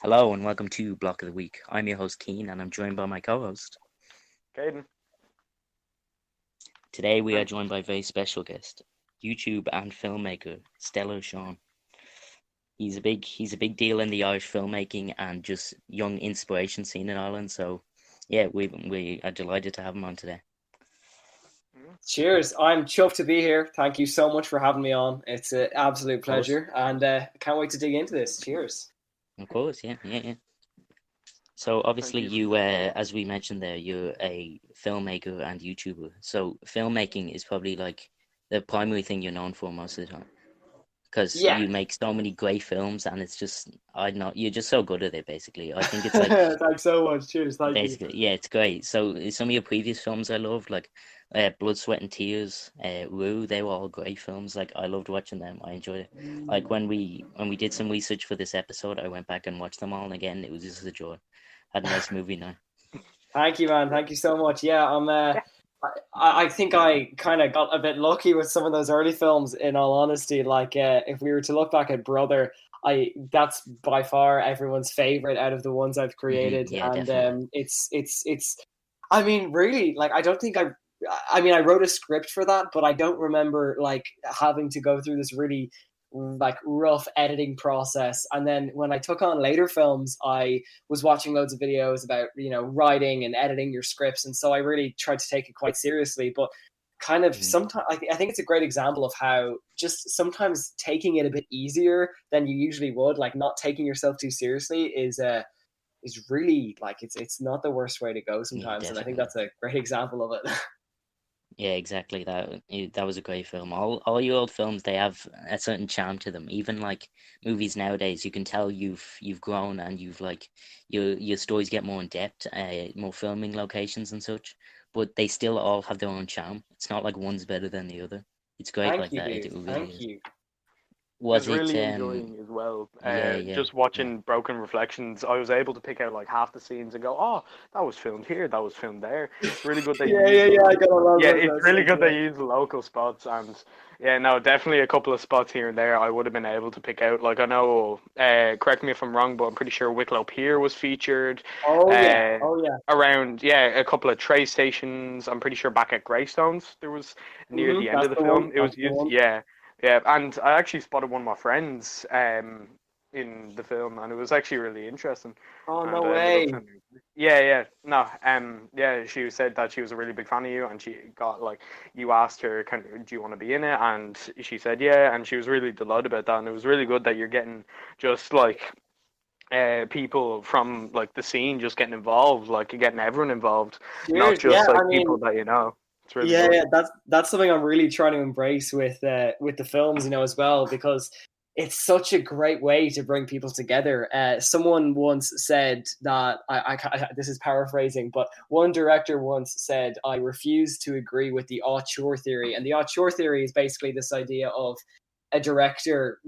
Hello and welcome to Block of the Week. I'm your host Keen and I'm joined by my co-host. Caden. Today we are And joined by a very special guest, YouTube and filmmaker Stellar Sean. He's a big deal in the Irish filmmaking and just young inspiration scene in Ireland. So yeah, we are delighted to have him on today. Cheers. I'm chuffed to be here. Thank you so much for having me on. It's an absolute Of course. pleasure, and can't wait to dig into this. Cheers. Of course, yeah. So thank obviously you. you, as we mentioned there, you're a filmmaker and YouTuber. So filmmaking is probably like the primary thing you're known for most of the time. Because Yeah. you make so many great films and it's just you're just so good at it. Basically, I think it's like Thanks so much. Cheers. Thank you. basically, yeah, it's great. So some of your previous films I loved, like Blood, Sweat and Tears, Rue, they were all great films. Like I loved watching them. I enjoyed it. Like when we did some research for this episode, I went back and watched them all, and again it was just a joy. Had a nice movie now. Thank you, man. Thank you so much. Yeah, I think I kind of got a bit lucky with some of those early films. In all honesty, like if we were to look back at Brother, that's by far everyone's favorite out of the ones I've created, Yeah, and definitely. it's. I mean, really, like I don't think I wrote a script for that, but I don't remember like having to go through this really like rough editing process. And then when I took on later films, I was watching loads of videos about writing and editing your scripts, and so I really tried to take it quite seriously. But kind of Mhm. sometimes I think it's a great example of how just sometimes taking it a bit easier than you usually would, like not taking yourself too seriously, is really like it's not the worst way to go Yeah, sometimes, and I think definitely. that's a great example of it. Yeah, exactly. That was a great film. All your old films, they have a certain charm to them. Even like movies nowadays, you can tell you've grown and you've like your stories get more in depth, more filming locations and such. But they still all have their own charm. It's not like one's better than the other. It's great Thank like that. It you, really thank is. you. I Was was it? really enjoying as well. Yeah, yeah, Just yeah. watching Broken Reflections, I was able to pick out like half the scenes and go, "Oh, that was filmed here. That was filmed there." It's really good they Yeah, use yeah, the yeah. I got a lot yeah, of it's those really things. good Yeah. they use the local spots and yeah, no, definitely a couple of spots here and there I would have been able to pick out. Like I know, correct me if I'm wrong, but I'm pretty sure Wicklow Pier was featured. Oh yeah, Uh, oh yeah. Around a couple of train stations. I'm pretty sure back at Greystones there was near the end of That's the the one. film. It That's was the used, one. yeah. Yeah, and I actually spotted one of my friends in the film, and it was actually really interesting. Oh no And I ended up way. sending her. Yeah, yeah, no, yeah. She said that she was a really big fan of you, and she got like you asked her, do you want to be in it?" And she said yeah, and she was really delighted about that. And it was really good that you're getting just like people from like the scene just getting involved, like you're getting everyone involved, not Cheers. Yeah, just I like people mean, that you know. It's really yeah, good. yeah. That's something I'm really trying to embrace with the films, as well, because it's such a great way to bring people together. Someone once said that this is paraphrasing, but one director once said, "I refuse to agree with the auteur theory," and the auteur theory is basically this idea of a director,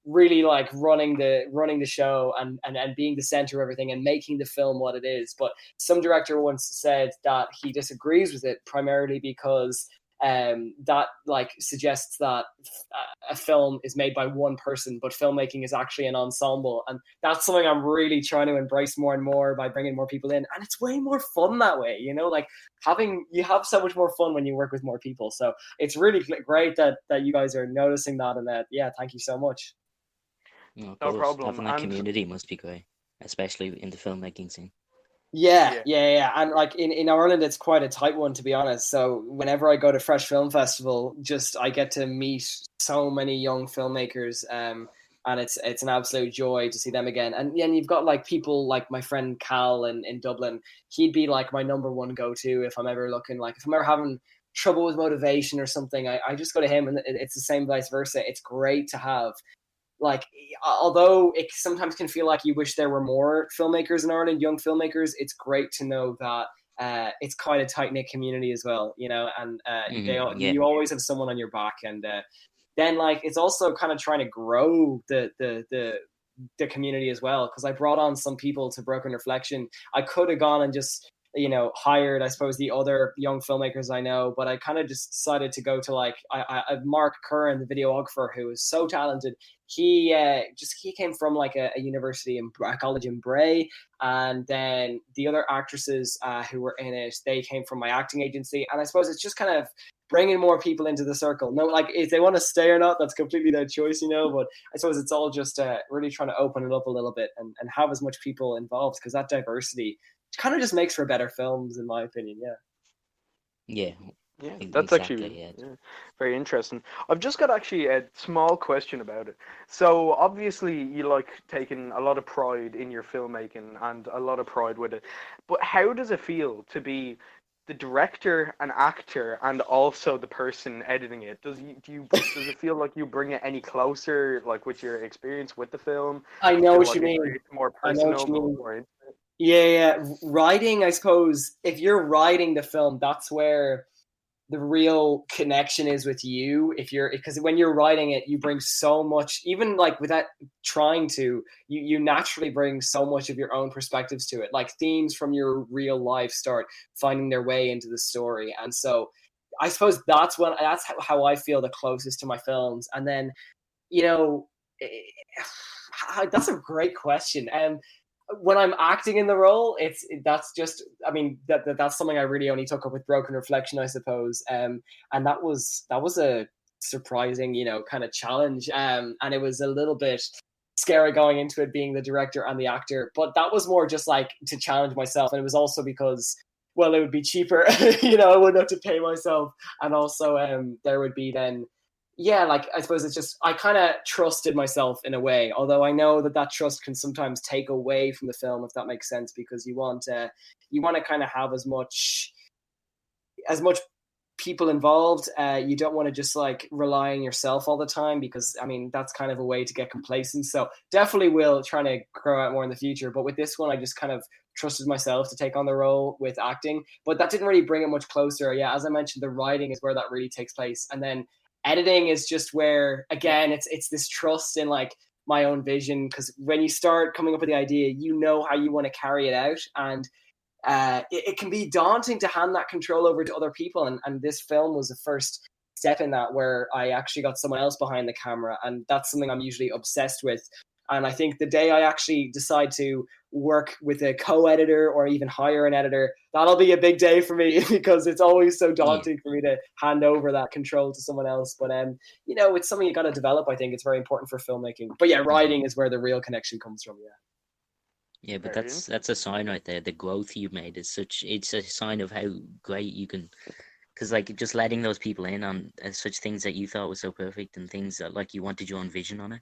really like running the show and being the center of everything and making the film what it is. But some director once said that he disagrees with it primarily because that like suggests that a film is made by one person, but filmmaking is actually an ensemble, and that's something I'm really trying to embrace more and more by bringing more people in, and it's way more fun that way. Like you have so much more fun when you work with more people. So it's really great that you guys are noticing that, and that yeah, thank you so much. Of No course, problem. having that And community must be great, especially in the filmmaking scene. Yeah, yeah, yeah, yeah. And like in Ireland, it's quite a tight one, to be honest. So whenever I go to Fresh Film Festival, just I get to meet so many young filmmakers, and it's an absolute joy to see them again. And yeah, and you've got like people like my friend Cal in Dublin. He'd be like my number one go to if I'm ever looking, like if I'm ever having trouble with motivation or something. I just go to him, and it's the same vice versa. It's great to have like, although it sometimes can feel like you wish there were more filmmakers in Ireland, young filmmakers, it's great to know that it's quite a tight knit community as well, and Yeah, you always have someone on your back, and then like it's also kind of trying to grow the community as well, because I brought on some people to Broken Reflection. I could have gone and just hired, I suppose, the other young filmmakers I know, but I kind of just decided to go to like Mark Curran, the videographer, who is so talented. He came from like a university in a college in Bray, and then the other actresses who were in it, they came from my acting agency, and I suppose it's just kind of bringing more people into the circle. No, like if they want to stay or not, that's completely their choice, but I suppose it's all just really trying to open it up a little bit and have as much people involved, because that diversity kind of just makes for better films, in my opinion. Yeah, Yeah, that's exactly. actually very interesting. I've just got actually a small question about it. So obviously you like taking a lot of pride in your filmmaking and a lot of pride with it, but how does it feel to be the director and actor and also the person editing it? Does it feel like you bring it any closer, like with your experience with the film? I Do you know feel what like you mean. it's more I know what personal, you mean. more intimate? Yeah. Writing, I suppose, if you're writing the film, that's where the real connection is with you. Because when you're writing it, you bring so much, even like without trying to, you naturally bring so much of your own perspectives to it. Like themes from your real life start finding their way into the story. And so I suppose that's how I feel the closest to my films. And then, you know, that's a great question. When I'm acting in the role, that's just, I mean, that's something I really only took up with Broken Reflection, I suppose. And that was a surprising, kind of challenge. And it was a little bit scary going into it, being the director and the actor. But that was more just like to challenge myself, and it was also because, well, it would be cheaper. I wouldn't have to pay myself, and also there would be then. Yeah, like I suppose it's just I kind of trusted myself in a way, although I know that trust can sometimes take away from the film, if that makes sense, because you want to kind of have as much people involved. You don't want to just like rely on yourself all the time, because I mean that's kind of a way to get complacent. So definitely will try to grow out more in the future. But with this one, I just kind of trusted myself to take on the role with acting, but that didn't really bring it much closer. Yeah, as I mentioned, the writing is where that really takes place, and then editing is just where, again, it's this trust in like my own vision, because when you start coming up with the idea, how you want to carry it out, and it can be daunting to hand that control over to other people, and this film was the first step in that, where I actually got someone else behind the camera, and that's something I'm usually obsessed with. And I think the day I actually decide to work with a co-editor or even hire an editor, that'll be a big day for me, because it's always so daunting for me to hand over that control to someone else. But it's something you got to develop. I think it's very important for filmmaking. But yeah, writing is where the real connection comes from. Yeah, but that's a sign right there. The growth you made it's a sign of how great you can, because like just letting those people in on such things that you thought was so perfect, and things that like you wanted your own vision on it.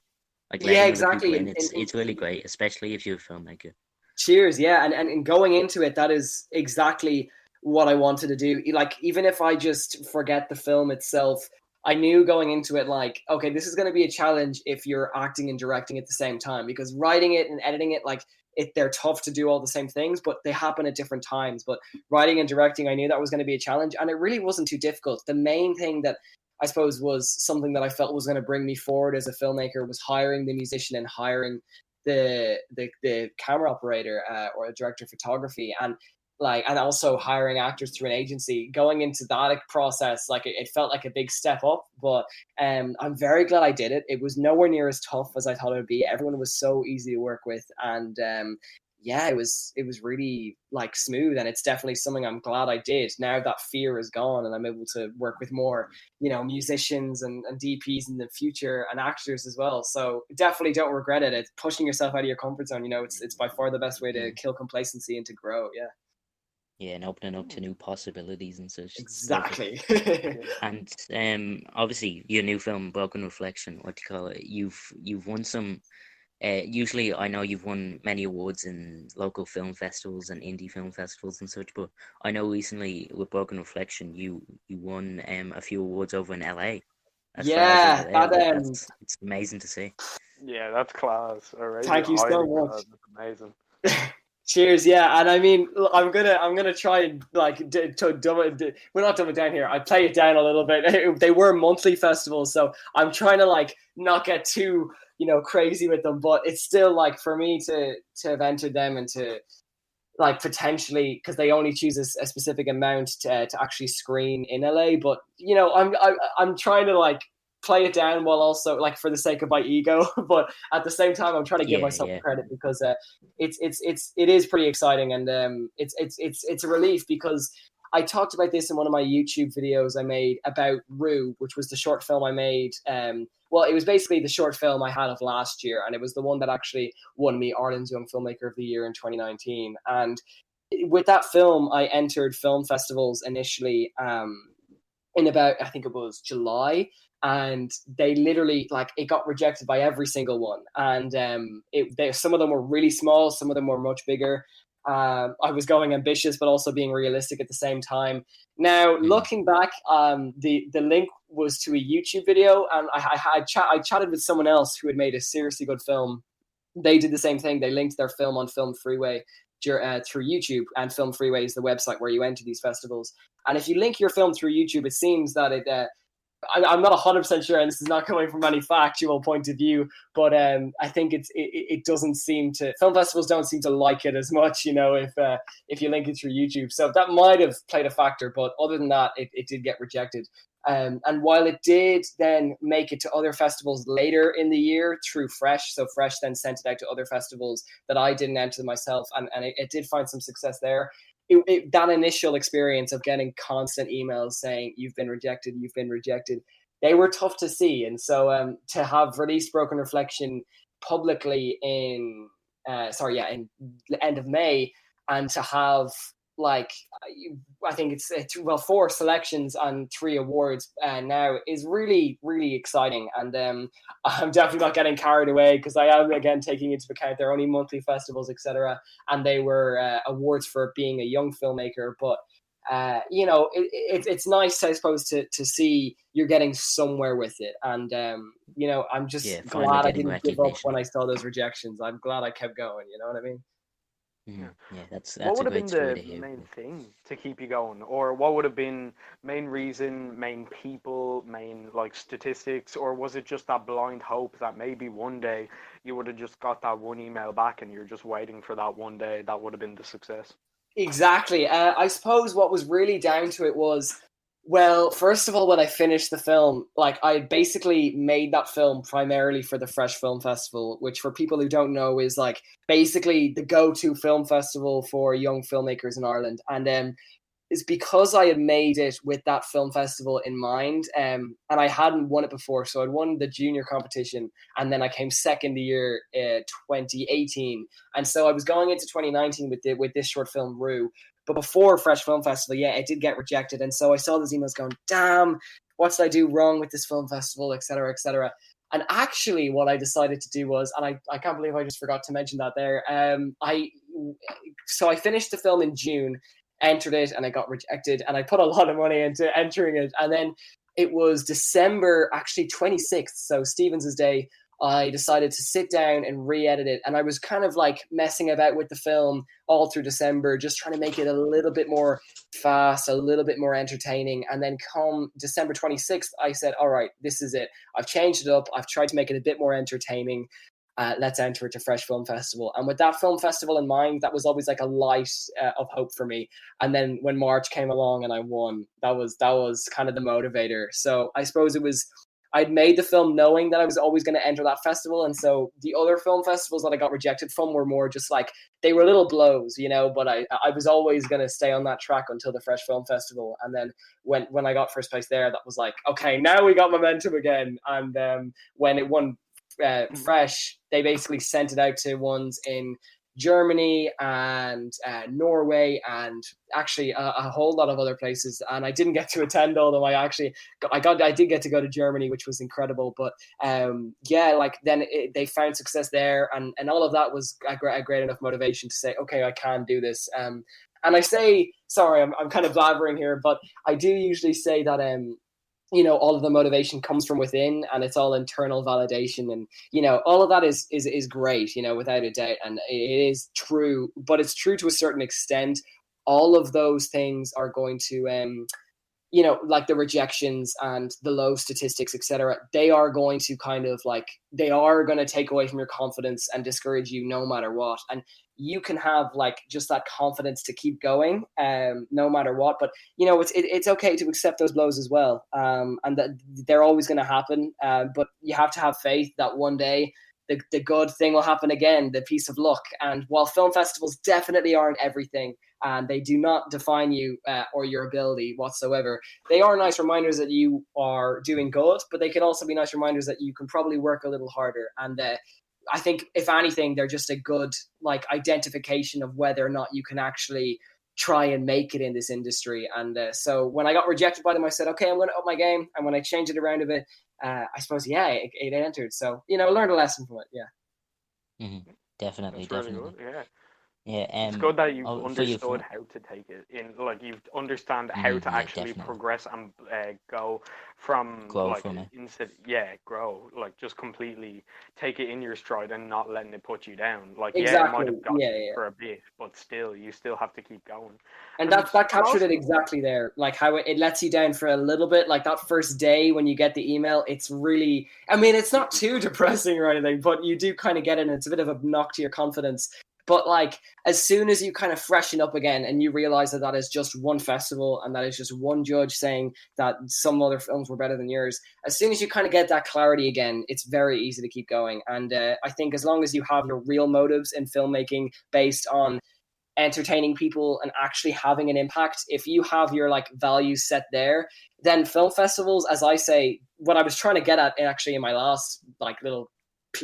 Like letting exactly. other people in, it's really great, especially if you're a filmmaker. Cheers, yeah, and going into it, that is exactly what I wanted to do. Like, even if I just forget the film itself, I knew going into it, like, okay, this is going to be a challenge if you're acting and directing at the same time, because writing it and editing it, like, they're tough to do all the same things, but they happen at different times. But writing and directing, I knew that was going to be a challenge, and it really wasn't too difficult. The main thing that I suppose was something that I felt was going to bring me forward as a filmmaker was hiring the musician and hiring the camera operator or a director of photography, and also hiring actors through an agency. Going into that process, like it felt like a big step up, but I'm very glad I did it. It was nowhere near as tough as I thought it would be. Everyone was so easy to work with, and it was really like smooth, and it's definitely something I'm glad I did. Now that fear is gone, and I'm able to work with more, musicians and DPs in the future, and actors as well. So definitely don't regret it. It's pushing yourself out of your comfort zone. It's by far the best way to kill complacency and to grow. Yeah, and opening up to new possibilities and such. Exactly. And obviously your new film, Broken Reflection, what do you call it? You've won some. Usually, I know you've won many awards in local film festivals and indie film festivals and such, but I know recently with Broken Reflection, you won a few awards over in LA. It's amazing to see. Yeah, that's class. All right. Thank you so much. That's amazing. Cheers, yeah, and I mean, I'm gonna try and like we're not dumb it down here. I play it down a little bit. They were monthly festivals, so I'm trying to like not get too crazy with them, but it's still like for me to have entered them and to like potentially, because they only choose a specific amount to actually screen in LA. But I'm trying to like play it down while also like for the sake of my ego, but at the same time I'm trying to give myself credit because it is pretty exciting, and it's a relief because I talked about this in one of my YouTube videos I made about Rue, which was the short film I made. Well, it was basically the short film I had of last year, and it was the one that actually won me Ireland's Young Filmmaker of the Year in 2019. And with that film, I entered film festivals initially in about, I think it was July, and they literally, like, it got rejected by every single one. And some of them were really small, some of them were much bigger. I was going ambitious, but also being realistic at the same time. Now, looking back, the link was to a YouTube video, and I chatted with someone else who had made a seriously good film. They did the same thing. They linked their film on Film Freeway through YouTube, and Film Freeway is the website where you enter these festivals. And if you link your film through YouTube, it seems that I'm not 100% sure, and this is not coming from any factual point of view, but I think it doesn't seem to, film festivals don't seem to like it as much, if you link it through YouTube. So that might have played a factor, but other than that, it did get rejected. And while it did then make it to other festivals later in the year through Fresh, so Fresh then sent it out to other festivals that I didn't enter myself, and it did find some success there. That initial experience of getting constant emails saying you've been rejected, they were tough to see. And so to have released Broken Reflection publicly in the end of May, and to have I think it's 4 selections and 3 awards now is really, really exciting. And I'm definitely not getting carried away, because I am, again, taking into account they're only monthly festivals, etc. And they were awards for being a young filmmaker. But it's nice, I suppose, to see you're getting somewhere with it. And I'm just glad I didn't give up when I saw those rejections. I'm glad I kept going. You know what I mean? Yeah, that's what would a have been great story to the hear. main thing to keep you going, or what would have been main reason, main people, main statistics, or was it just that blind hope that maybe one day you would have just got that one email back and you're just waiting for that one day that would have been the success? Exactly. I suppose what was really down to it was, well, first of all, when I finished the film, I basically made that film primarily for the Fresh Film Festival, which, for people who don't know, is basically the go-to film festival for young filmmakers in Ireland. And it's because I had made it with that film festival in mind, and I hadn't won it before. So I'd won the junior competition, and then I came second the year 2018. And so I was going into 2019 with this short film, Rue. But before Fresh Film Festival, it did get rejected. And so I saw those emails going, damn, what did I do wrong with this film festival, et cetera, et cetera. And actually what I decided to do was, and I can't believe I just forgot to mention that there, so I finished the film in June, entered it, and I got rejected. And I put a lot of money into entering it. And then it was December, actually 26th, so Stevens' Day, I decided to sit down and re-edit it. And I was kind of messing about with the film all through December, just trying to make it a little bit more fast, a little bit more entertaining. And then come December 26th, I said, all right, this is it. I've changed it up. I've tried to make it a bit more entertaining. Let's enter it to Fresh Film Festival. And with that film festival in mind, that was always a light of hope for me. And then when March came along and I won, that was kind of the motivator. So I suppose I'd made the film knowing that I was always going to enter that festival. And so the other film festivals that I got rejected from were more just they were little blows, but I was always going to stay on that track until the Fresh Film Festival. And then when I got first place there, that was okay, now we got momentum again. And when it won Fresh, they basically sent it out to ones in Germany and Norway, and actually a whole lot of other places. And I didn't get to attend all of them. I did get to go to Germany, which was incredible. But then they found success there, and all of that was a great enough motivation to say, okay, I can do this. And I say, sorry, I'm kind of blabbering here, but I do usually say that all of the motivation comes from within, and it's all internal validation, and all of that is great, without a doubt, and it is true, but it's true to a certain extent. All of those things are going to you know, like the rejections and the low statistics, etc., they are going to kind of like, they are going to take away from your confidence and discourage you no matter what. And you can have like just that confidence to keep going, no matter what. But you know, it's okay to accept those blows as well, and that they're always going to happen. But you have to have faith that one day the good thing will happen again, the piece of luck. And while film festivals definitely aren't everything, and they do not define you or your ability whatsoever, they are nice reminders that you are doing good, but they can also be nice reminders that you can probably work a little harder. And I think, if anything, they're just a good like identification of whether or not you can actually try and make it in this industry. And so when I got rejected by them, I said, okay, I'm going to up my game. And when I changed it around a bit, I suppose, yeah, it entered. So, you know, learned a lesson from it. Yeah. Mm-hmm. Definitely, That's really definitely. good. Yeah. Yeah. It's good that you've For your understood how to take it in, like you've understand how to yeah, actually definitely progress and go from grow like from it. grow, like just completely take it in your stride and not letting it put you down. Like yeah, it might Exactly. have got Yeah, you yeah. for a bit, but still, you still have to keep going. And And that captured also, it exactly there, like how it lets you down for a little bit. Like that first day when you get the email, it's really, I mean, it's not too depressing or anything, but you do kind of get it, and it's a bit of a knock to your confidence. But like as soon as you kind of freshen up again and you realize that that is just one festival and that is just one judge saying that some other films were better than yours, as soon as you kind of get that clarity again, it's very easy to keep going. And I think as long as you have your real motives in filmmaking based on entertaining people and actually having an impact, if you have your like values set there, then film festivals, as I say, what I was trying to get at actually in my last like little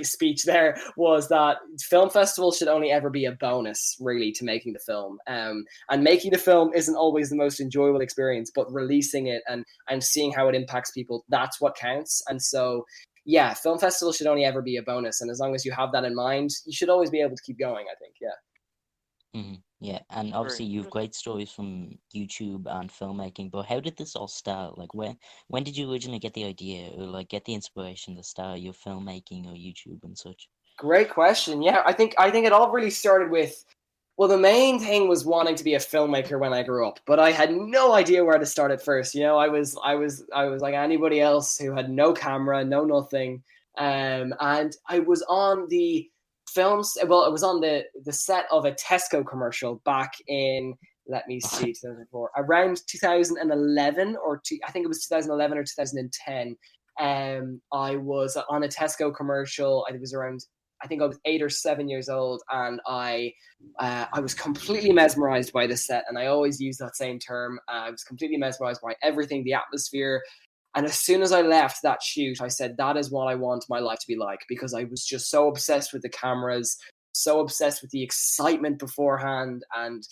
speech there was that film festivals should only ever be a bonus really to making the film, and making the film isn't always the most enjoyable experience, but releasing it and seeing how it impacts people, that's what counts. And so yeah, film festivals should only ever be a bonus, and as long as you have that in mind, you should always be able to keep going, I think. Yeah. Mm-hmm. Yeah, and very obviously you've good. great stories from YouTube and filmmaking, but how did this all start? Like when did you originally get the idea or like get the inspiration to start your filmmaking or YouTube and such? Great question. Yeah, I think it all really started with, well, the main thing was wanting to be a filmmaker when I grew up, but I had no idea where to start at first. You know, I was like anybody else who had no camera, no nothing, and I was on the films. Well, it was on the set of a Tesco commercial back in, let me see, 2004, around 2011 I think it was 2011 or 2010. I was on a Tesco commercial. I was around, I think I was 8 or 7 years old, and I was completely mesmerized by the set, and I always use that same term. I was completely mesmerized by everything, the atmosphere. And as soon as I left that shoot, I said, that is what I want my life to be like, because I was just so obsessed with the cameras, so obsessed with the excitement beforehand, and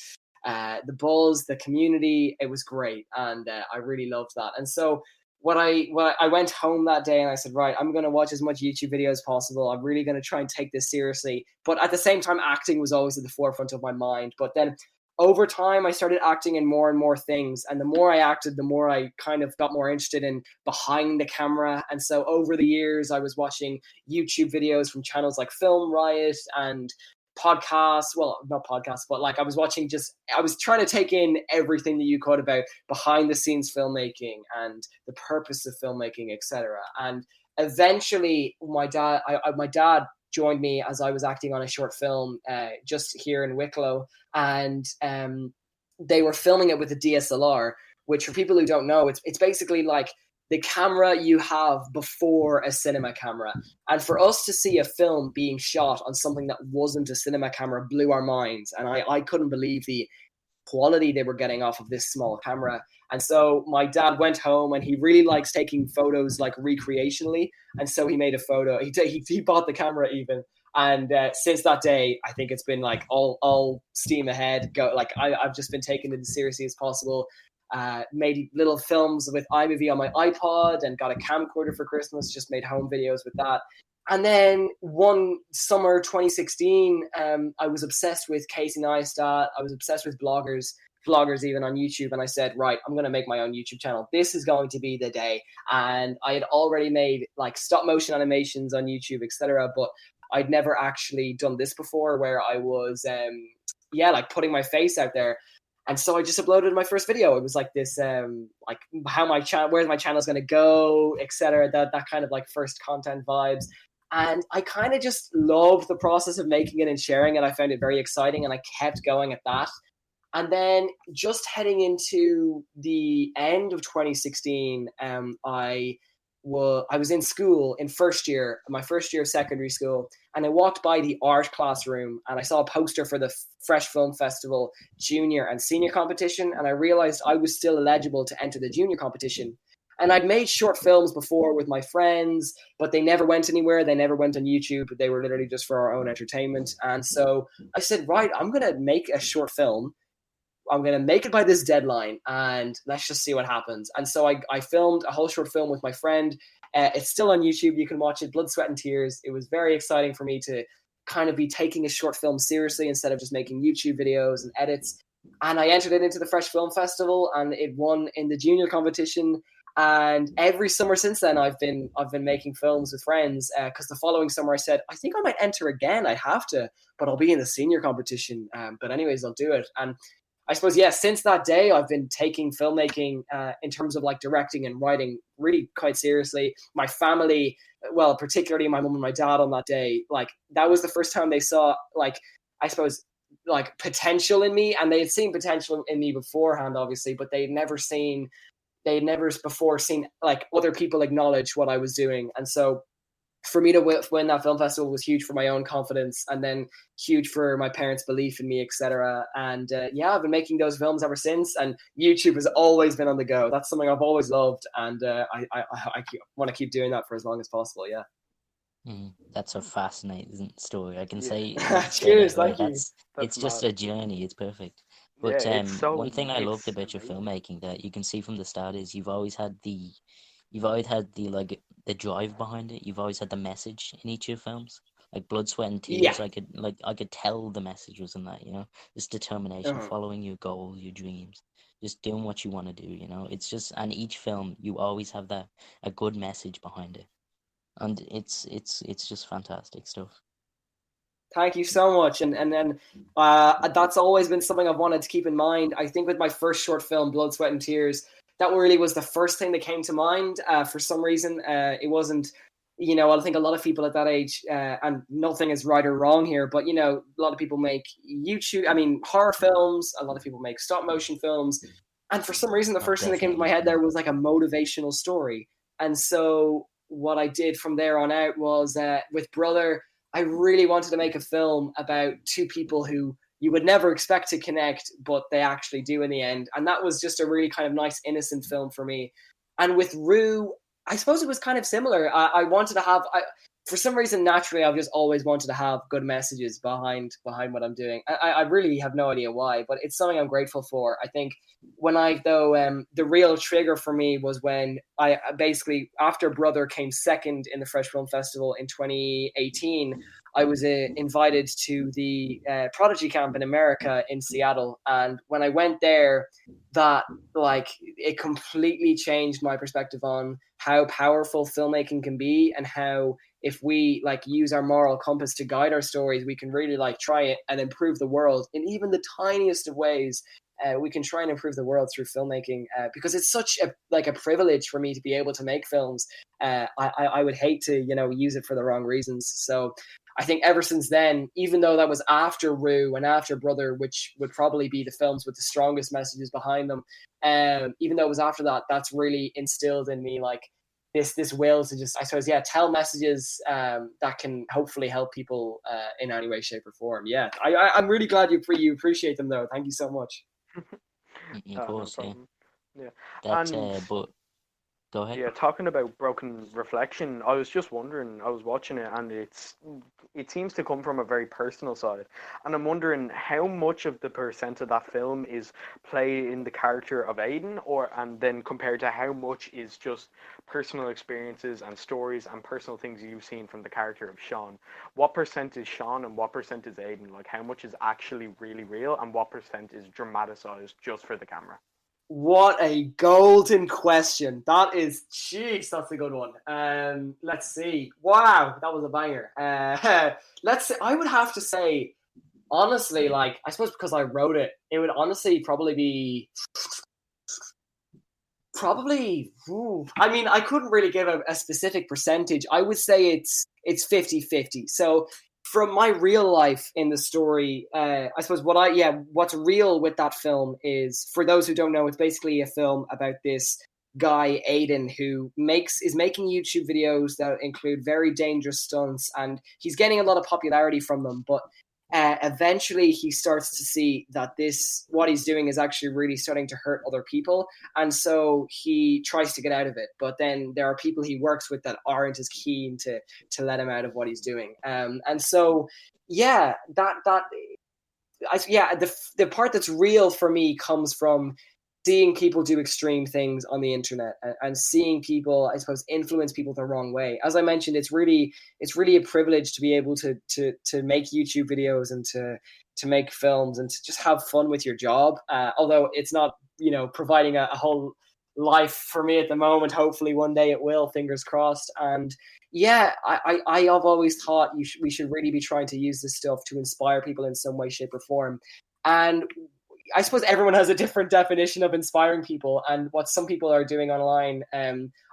the buzz, the community. It was great, and I really loved that. And so I went home that day and I said, right, I'm going to watch as much YouTube video as possible. I'm really going to try and take this seriously. But at the same time, acting was always at the forefront of my mind. But then over time, I started acting in more and more things. And the more I acted, the more I kind of got more interested in behind the camera. And so over the years, I was watching YouTube videos from channels like Film Riot and podcasts, well, not podcasts, but like I was trying to take in everything that you could about behind the scenes filmmaking and the purpose of filmmaking, etc. And eventually my dad joined me as I was acting on a short film just here in Wicklow, and they were filming it with a DSLR, which for people who don't know, it's basically like the camera you have before a cinema camera. And for us to see a film being shot on something that wasn't a cinema camera blew our minds. And I couldn't believe the quality they were getting off of this small camera. And so my dad went home, and he really likes taking photos like recreationally. And so he made a photo. He bought the camera even. And since that day, I think it's been like all steam ahead. Go, like I've just been taking it as seriously as possible. Made little films with iMovie on my iPod, and got a camcorder for Christmas. Just made home videos with that. And then one summer 2016, I was obsessed with Casey Neistat. I was obsessed with bloggers even on YouTube. And I said, right, I'm going to make my own YouTube channel. This is going to be the day. And I had already made like stop motion animations on YouTube, etc. But I'd never actually done this before, where I was, like putting my face out there. And so I just uploaded my first video. It was like this, like how my channel, where my channel's going to go, etc. That kind of like first content vibes. And I kind of just loved the process of making it and sharing it. I found it very exciting, and I kept going at that. And then just heading into the end of 2016, I was in school in my first year of secondary school, and I walked by the art classroom and I saw a poster for the Fresh Film Festival junior and senior competition, and I realized I was still eligible to enter the junior competition. And I'd made short films before with my friends, but they never went anywhere. They never went on YouTube. They were literally just for our own entertainment. And so I said, right, I'm going to make a short film. I'm going to make it by this deadline, and let's just see what happens. And so I filmed a whole short film with my friend. It's still on YouTube. You can watch it, Blood, Sweat, and Tears. It was very exciting for me to kind of be taking a short film seriously instead of just making YouTube videos and edits. And I entered it into the Fresh Film Festival, and it won in the junior competition. And every summer since then, I've been making films with friends, because the following summer I said, I think I might enter again. I have to, but I'll be in the senior competition. But anyways, I'll do it. And I suppose, yeah, since that day, I've been taking filmmaking in terms of like directing and writing really quite seriously. My family, well, particularly my mom and my dad on that day, like that was the first time they saw, like, I suppose, like potential in me. And they had seen potential in me beforehand, obviously, but they'd never before seen like other people acknowledge what I was doing. And so for me to win that film festival was huge for my own confidence, and then huge for my parents' belief in me, etc. And yeah, I've been making those films ever since, and YouTube has always been on the go. That's something I've always loved, and I want to keep doing that for as long as possible. Yeah. That's a fascinating story. I can say, Cheers, right, thank you. it's just mad. a journey. It's perfect. Yeah, But it's so one thing I loved it's about your amazing. filmmaking that you can see from the start is you've always had the like the drive behind it. You've always had the message in each of your films. Like Blood, Sweat, and Yeah. Tears, I could tell the message was in that. This determination, Uh-huh. following your goals, your dreams, just doing what you want to do. It's just, and each film you always have that a good message behind it, and it's just fantastic stuff. Thank you so much. And then that's always been something I've wanted to keep in mind. I think with my first short film, Blood, Sweat, and Tears, that really was the first thing that came to mind. For some reason, it wasn't, I think a lot of people at that age, and nothing is right or wrong here, but, a lot of people make horror films. A lot of people make stop motion films. And for some reason, the Oh, first thing that came to my definitely. head there was like a motivational story. And so what I did from there on out was with Brother, I really wanted to make a film about two people who you would never expect to connect, but they actually do in the end. And that was just a really kind of nice, innocent film for me. And with Rue, I suppose it was kind of similar. I wanted to have, for some reason, naturally, I've just always wanted to have good messages behind what I'm doing. I really have no idea why, but it's something I'm grateful for. I think the real trigger for me was when I basically, after Brother came second in the Fresh Film Festival in 2018, I was invited to the Prodigy Camp in America in Seattle. And when I went there, that like it completely changed my perspective on how powerful filmmaking can be, and how if we like use our moral compass to guide our stories, we can really like try it and improve the world in even the tiniest of ways. We can try and improve the world through filmmaking, because it's such a privilege for me to be able to make films. I would hate to use it for the wrong reasons. So I think ever since then, even though that was after Rue and after Brother, which would probably be the films with the strongest messages behind them, even though it was after that, that's really instilled in me like this will to just, I suppose, yeah, tell messages that can hopefully help people in any way, shape, or form. Yeah, I'm really glad you appreciate them though. Thank you so much. Of No course, yeah. problem. Yeah, That, and but go ahead. yeah, talking about broken reflection, I was just wondering. I was watching it, and it seems to come from a very personal side, and I'm wondering how much of the percent of that film is play in the character of Aiden, and then compared to how much is just personal experiences and stories and personal things you've seen from the character of Sean. What percent is Sean and what percent is Aiden? Like, how much is actually really real, and what percent is dramatized just for the camera? What a golden question. That is, jeez, that's a good one. Let's see. Wow, that was a banger. Let's say, I would have to say honestly, like, I suppose because I wrote it, it would honestly probably be I mean, I couldn't really give a specific percentage. I would say it's 50-50. So from my real life in the story, I suppose what's real with that film is, for those who don't know, it's basically a film about this guy Aiden who is making YouTube videos that include very dangerous stunts, and he's getting a lot of popularity from them, but eventually he starts to see that what he's doing is actually really starting to hurt other people, and so he tries to get out of it. But then there are people he works with that aren't as keen to let him out of what he's doing. And so yeah, the part that's real for me comes from seeing people do extreme things on the internet, and seeing people, I suppose, influence people the wrong way. As I mentioned, it's really a privilege to be able to make YouTube videos and to make films and to just have fun with your job. Although it's not, providing a whole life for me at the moment. Hopefully one day it will, fingers crossed. And yeah, I have always thought we should really be trying to use this stuff to inspire people in some way, shape, or form. And I suppose everyone has a different definition of inspiring people, and what some people are doing online.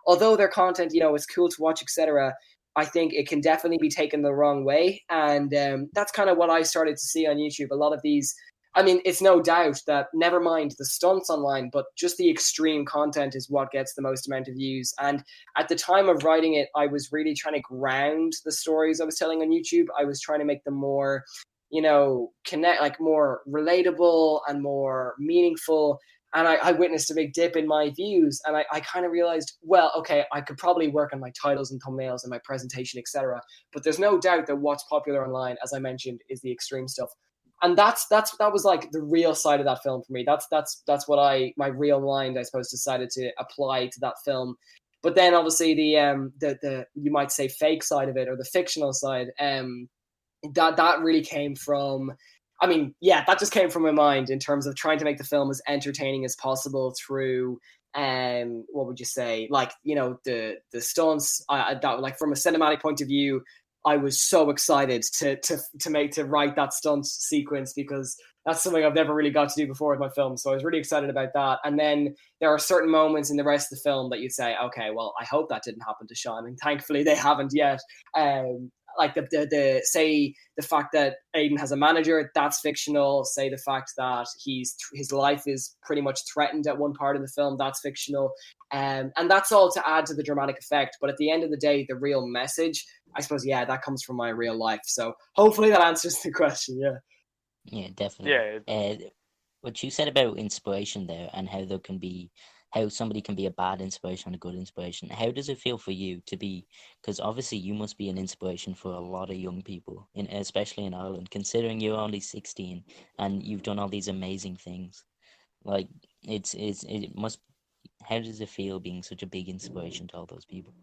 Although their content, is cool to watch, etc., I think it can definitely be taken the wrong way. And that's kind of what I started to see on YouTube. A lot of these, I mean, it's no doubt that, never mind the stunts online, but just the extreme content is what gets the most amount of views. And at the time of writing it, I was really trying to ground the stories I was telling on YouTube. I was trying to make them more, connect, like more relatable and more meaningful. And I witnessed a big dip in my views, and I kind of realized, well, okay, I could probably work on my titles and thumbnails and my presentation, etc. But there's no doubt that what's popular online, as I mentioned, is the extreme stuff. And that was like the real side of that film for me. That's what my real mind, I suppose, decided to apply to that film. But then obviously the you might say fake side of it, or the fictional side, that really came from, I mean, yeah, that just came from my mind in terms of trying to make the film as entertaining as possible through, what would you say, like, the stunts, that, like, from a cinematic point of view, I was so excited to write that stunt sequence, because that's something I've never really got to do before with my film. So I was really excited about that. And then there are certain moments in the rest of the film that you'd say, okay, well, I hope that didn't happen to Sean. And thankfully they haven't yet. Like say the fact that Aiden has a manager, that's fictional. Say the fact that his life is pretty much threatened at one part of the film, that's fictional. And that's all to add to the dramatic effect. But at the end of the day, the real message, I suppose, yeah, that comes from my real life. So hopefully that answers the question. Yeah. Yeah, definitely. Yeah. What you said about inspiration there, and how somebody can be a bad inspiration and a good inspiration. How does it feel for you to be? Because obviously you must be an inspiration for a lot of young people, especially in Ireland, considering you're only 16 and you've done all these amazing things. Like, it must. How does it feel being such a big inspiration to all those people?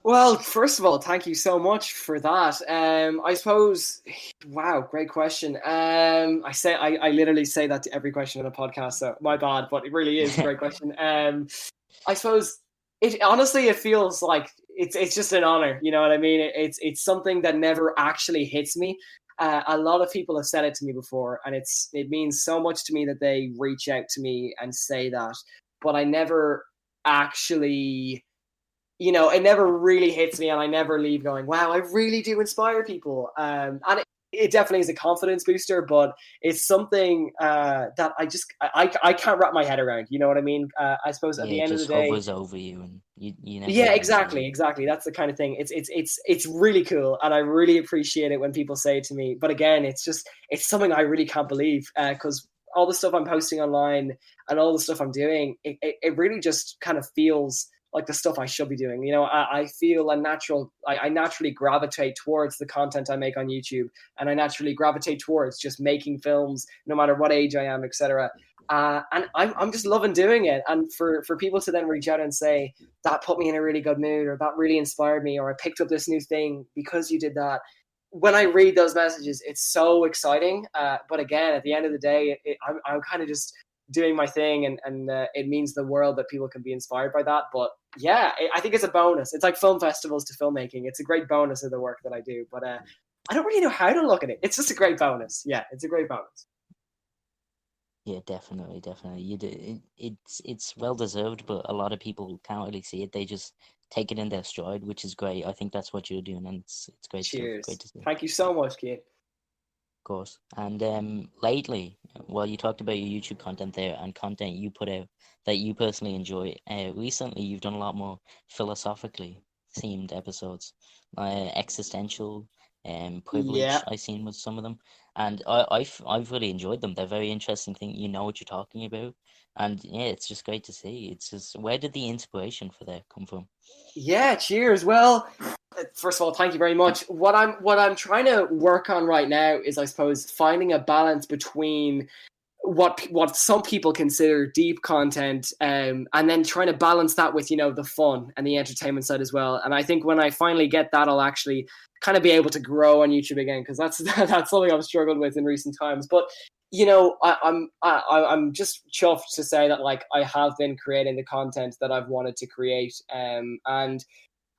Well, first of all, thank you so much for that. I suppose, wow, great question. I literally say that to every question on a podcast, so my bad, but it really is a great question. I suppose it feels like it's just an honor. You know what I mean? It's something that never actually hits me. A lot of people have said it to me before, and it means so much to me that they reach out to me and say that, but I never actually, it never really hits me, and I never leave going, wow, I really do inspire people. And it definitely is a confidence booster, but it's something that I can't wrap my head around. You know what I mean? I suppose at Yeah, the it end of the just day, hovers over you, and you never yeah, really see it. exactly. That's the kind of thing. It's really cool, and I really appreciate it when people say it to me. But again, it's something I really can't believe, because all the stuff I'm posting online and all the stuff I'm doing, it really just kind of feels like the stuff I should be doing. I feel I naturally gravitate towards the content I make on YouTube, and I naturally gravitate towards just making films, no matter what age I am, etc. And I'm just loving doing it. And for people to then reach out and say, that put me in a really good mood, or that really inspired me, or I picked up this new thing because you did that. When I read those messages, it's so exciting. But again, at the end of the day, I'm kind of just doing my thing, and it means the world that people can be inspired by that. But yeah, I think it's a bonus. It's like film festivals to filmmaking. It's a great bonus of the work that I do. But I don't really know how to look at it. It's just a great bonus. Yeah, it's a great bonus. Yeah, definitely, definitely. It's well deserved, but a lot of people can't really see it. They just take it in their stride, which is great. I think that's what you're doing, and it's great stuff. Great Cheers. to see. Thank you so much, Keith. Course. And lately, well, you talked about your YouTube content there and content you put out that you personally enjoy. Recently, you've done a lot more philosophically themed episodes, existential, privilege. Yeah. I've seen with some of them, and I've really enjoyed them. They're very interesting. Thing you know what you're talking about, and yeah, it's just great to see. It's just where did the inspiration for that come from? Yeah, cheers. Well, first of all, thank you very much. What I'm trying to work on right now is, I suppose, finding a balance between what some people consider deep content, and then trying to balance that with the fun and the entertainment side as well. And I think when I finally get that, I'll actually kind of be able to grow on YouTube again, because that's that's something I've struggled with in recent times. But I'm just chuffed to say that, like, I have been creating the content that I've wanted to create, and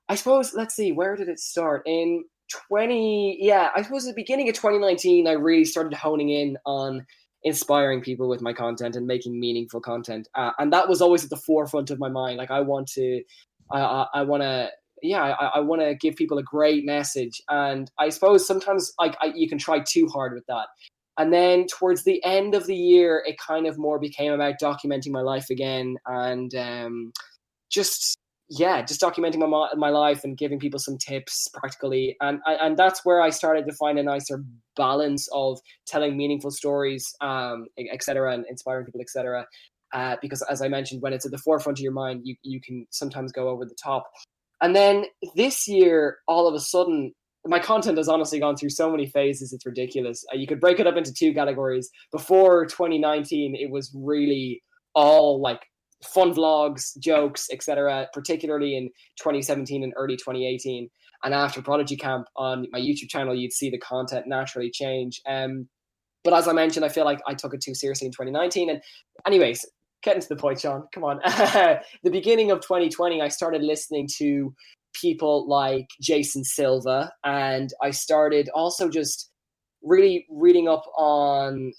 I suppose, let's see, where did it start? In 20, yeah, I suppose at the beginning of 2019, I really started honing in on inspiring people with my content and making meaningful content. And that was always at the forefront of my mind. Like, I want to, I want to, yeah, I want to give people a great message. And I suppose sometimes, like, you can try too hard with that. And then towards the end of the year, it kind of more became about documenting my life again, and just just documenting my life and giving people some tips practically, and that's where I started to find a nicer balance of telling meaningful stories, etc., and inspiring people, etc. Because, as I mentioned, when it's at the forefront of your mind, you can sometimes go over the top. And then this year, all of a sudden, my content has honestly gone through so many phases, it's ridiculous. You could break it up into two categories. Before 2019, it was really all like fun vlogs, jokes, etc., particularly in 2017 and early 2018. And after Prodigy Camp on my YouTube channel, you'd see the content naturally change. But as I mentioned, I feel like I took it too seriously in 2019. And anyways, getting to the point, Sean, come on. The beginning of 2020, I started listening to people like Jason Silva, and I started also just really reading up on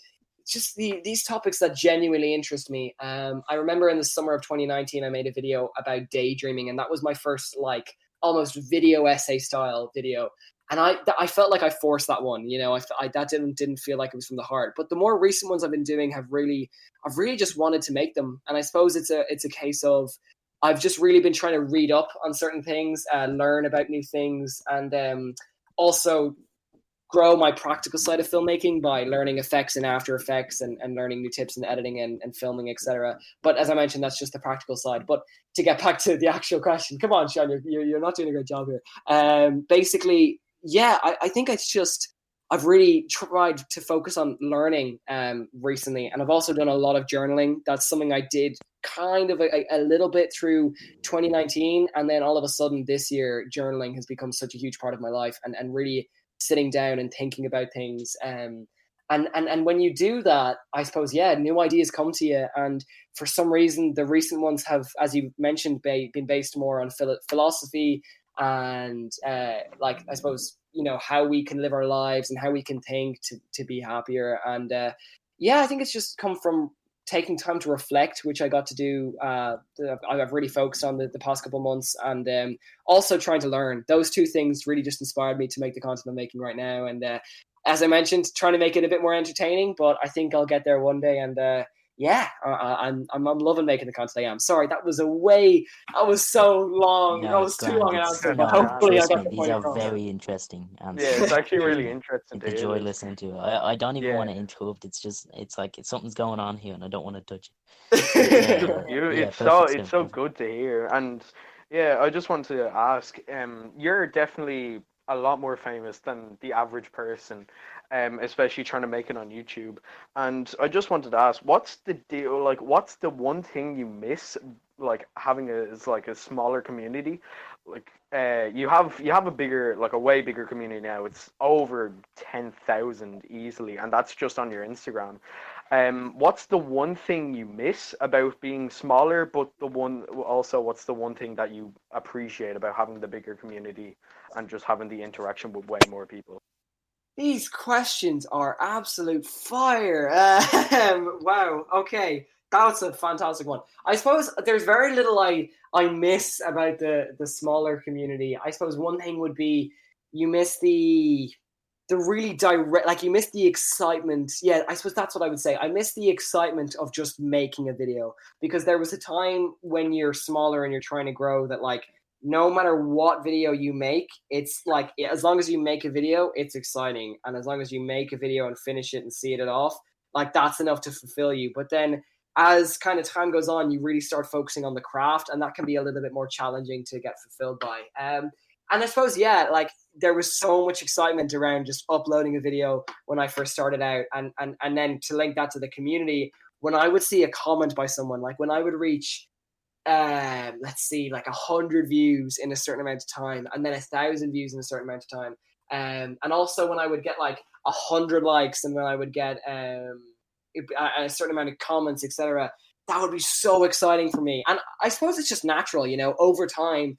just these topics that genuinely interest me. I remember in the summer of 2019, I made a video about daydreaming, and that was my first, like, almost video essay style video. And I felt like I forced that one, that didn't feel like it was from the heart. But the more recent ones I've been doing I've really just wanted to make them. And I suppose it's a case of, I've just really been trying to read up on certain things, learn about new things, and also grow my practical side of filmmaking by learning effects in After Effects, and learning new tips in editing and filming, etc. But as I mentioned, that's just the practical side. But to get back to the actual question, come on, Sean, you're not doing a great job here. Basically, yeah, I think it's just, I've really tried to focus on learning recently, and I've also done a lot of journaling. That's something I did kind of a little bit through 2019, and then all of a sudden this year, journaling has become such a huge part of my life, and really sitting down and thinking about things. And when you do that, I suppose, new ideas come to you. And for some reason, the recent ones have, as you mentioned, been based more on philosophy and like, I suppose, how we can live our lives and how we can think to be happier. And I think it's just come from taking time to reflect, which I got to do. I've really focused on the past couple of months, and also trying to learn. Those two things really just inspired me to make the content I'm making right now. And as I mentioned, trying to make it a bit more entertaining, but I think I'll get there one day. And I'm loving making the content I am. Sorry, that was so long. No, That it's was too grand. long an It's answer, but no, hopefully I trust got me, the these point are across. very interesting Yeah, answers. it's actually really Yeah, interesting it's to a hear joy this. listening to it. I don't even want to Yeah. interrupt. It's just, it's like something's going on here, and I don't want to touch Yeah, it. Yeah, perfect it's stuff. so Perfect. good to hear. And yeah, I just want to ask, you're definitely a lot more famous than the average person, especially trying to make it on YouTube. And I just wanted to ask, what's the deal? Like, what's the one thing you miss, like having a smaller community? Like, you have a bigger, like a way bigger community now. It's over 10,000 easily, and that's just on your Instagram. What's the one thing you miss about being smaller, but what's the one thing that you appreciate about having the bigger community and just having the interaction with way more people? These questions are absolute fire. Wow. Okay, that's a fantastic one. I suppose there's very little I miss about the smaller community. I suppose one thing would be you miss the really direct, like you miss the excitement. Yeah, I suppose that's what I would say. I miss the excitement of just making a video, because there was a time when you're smaller and you're trying to grow that, like, no matter what video you make, it's like, as long as you make a video, it's exciting. And as long as you make a video and finish it and see it off, like, that's enough to fulfill you. But then as kind of time goes on, you really start focusing on the craft, and that can be a little bit more challenging to get fulfilled by. And I suppose, yeah, like, there was so much excitement around just uploading a video when I first started out. And then to link that to the community, when I would see a comment by someone, like when I would reach, let's see, like 100 views in a certain amount of time, and then 1,000 views in a certain amount of time. And also when I would get like 100 likes, and then I would get a certain amount of comments, etc. That would be so exciting for me. And I suppose it's just natural, over time.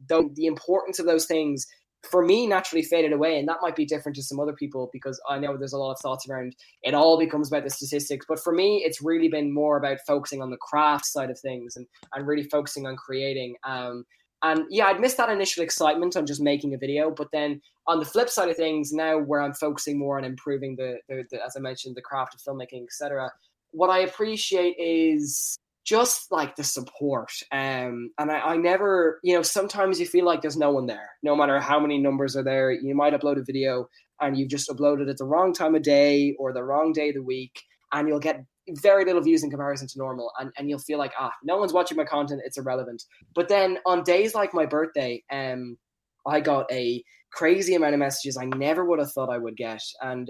Though the importance of those things for me naturally faded away, and that might be different to some other people, because I know there's a lot of thoughts around it all becomes about the statistics. But for me, it's really been more about focusing on the craft side of things, and really focusing on creating. And yeah, I'd missed that initial excitement on just making a video, but then on the flip side of things, now where I'm focusing more on improving the as I mentioned, the craft of filmmaking, etc. What I appreciate is just like the support. And I never, sometimes you feel like there's no one there, no matter how many numbers are there. You might upload a video and you've just uploaded at the wrong time of day or the wrong day of the week, and you'll get very little views in comparison to normal. And you'll feel like, no one's watching my content, it's irrelevant. But then on days like my birthday, I got a crazy amount of messages I never would have thought I would get. And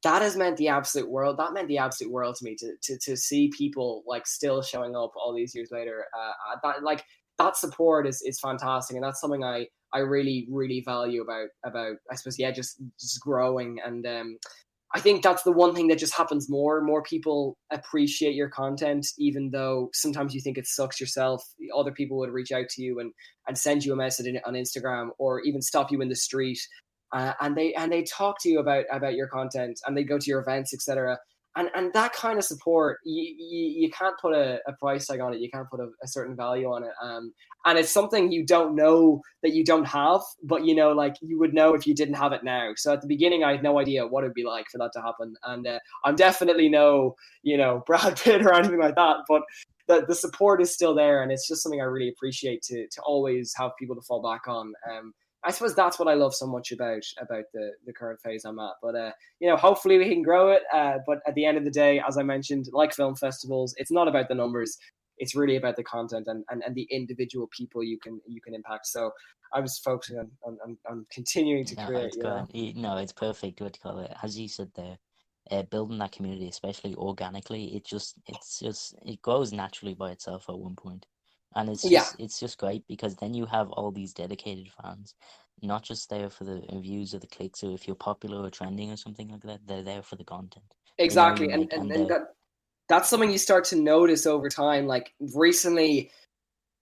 that has meant the absolute world. That meant the absolute world to me, to see people like still showing up all these years later. That support is fantastic, and that's something I really, really value about I suppose, yeah, just growing. And I think that's the one thing that just happens more people appreciate your content, even though sometimes you think it sucks yourself. Other people would reach out to you and send you a message on Instagram, or even stop you in the street. And they talk to you about your content, and they go to your events, etc. And that kind of support, you can't put a price tag on it. You can't put a certain value on it. And it's something you don't know that you don't have, but like you would know if you didn't have it now. So at the beginning, I had no idea what it'd be like for that to happen. And I'm definitely no, Brad Pitt or anything like that, but the support is still there, and it's just something I really appreciate, to always have people to fall back on. I suppose that's what I love so much about the current phase I'm at. But hopefully we can grow it. But at the end of the day, as I mentioned, like film festivals, it's not about the numbers. It's really about the content and the individual people you can impact. So I was focusing on continuing to create. It's good. No, it's perfect. What you call it? As you said there, building that community, especially organically, it grows naturally by itself at one point. And it's just great, because then you have all these dedicated fans, not just there for the views or the clicks, or if you're popular or trending or something like that, they're there for the content. Exactly, and that's something you start to notice over time. Like recently,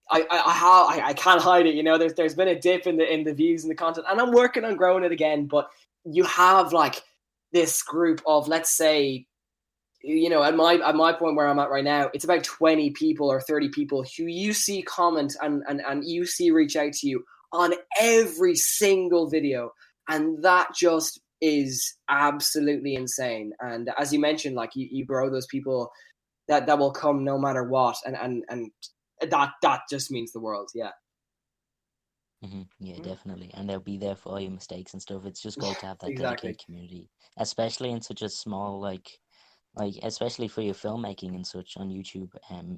I can't hide it. There's been a dip in the views and the content, and I'm working on growing it again. But you have like this group of, let's say, at my point where I'm at right now, it's about 20 people or 30 people who you see comment and you see reach out to you on every single video. And that just is absolutely insane. And as you mentioned, like you grow those people that will come no matter what. And that just means the world. Yeah. Mm-hmm. Yeah, definitely. And they'll be there for all your mistakes and stuff. It's just great to have that dedicated community, especially in such a small, like especially for your filmmaking and such on YouTube.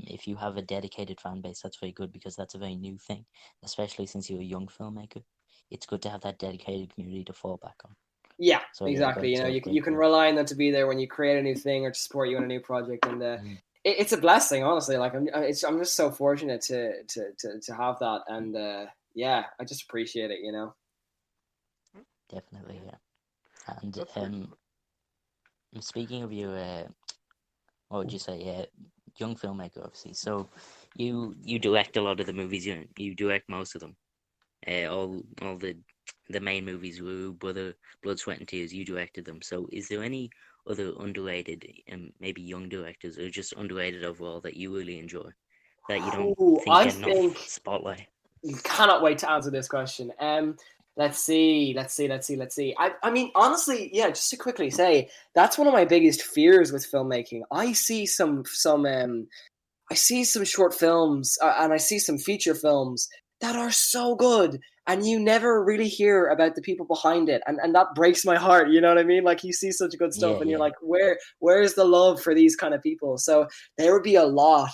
If you have a dedicated fan base, that's very good, because that's a very new thing, especially since you're a young filmmaker. It's good to have that dedicated community to fall back on. Yeah, so, exactly. You can rely on them to be there when you create a new thing or to support you on a new project, and it's a blessing, honestly. Like I'm just so fortunate to have that, and yeah, I just appreciate it. Definitely, yeah. And speaking of your, what would you say, young filmmaker, obviously. So, you direct a lot of the movies. You direct most of them. All the the main movies were Blood, Sweat and Tears. You directed them. So is there any other underrated and maybe young directors or just underrated overall that you really enjoy that you don't think I get enough think spotlight? cannot wait to answer this question. Let's see. I mean, honestly, yeah. Just to quickly say, that's one of my biggest fears with filmmaking. I see some short films and I see some feature films that are so good, and you never really hear about the people behind it, and that breaks my heart. You know what I mean? Like, you see such good stuff, Yeah, and you're yeah, like, where's the love for these kind of people? So there would be a lot.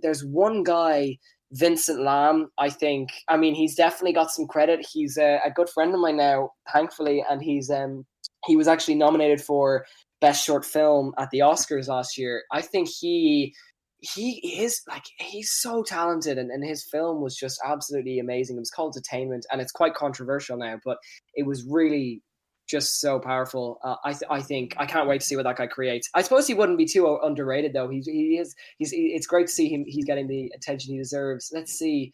There's one guy, Vincent Lam. I think. I mean, he's definitely got some credit. He's a good friend of mine now, thankfully, and he was actually nominated for best short film at the Oscars last year. I think he is like he's so talented, and his film was just absolutely amazing. It was called Detainment, and it's quite controversial now, but it was really just so powerful. I think I can't wait to see what that guy creates. I suppose he wouldn't be too underrated though. It's great to see him. He's getting the attention he deserves. Let's see.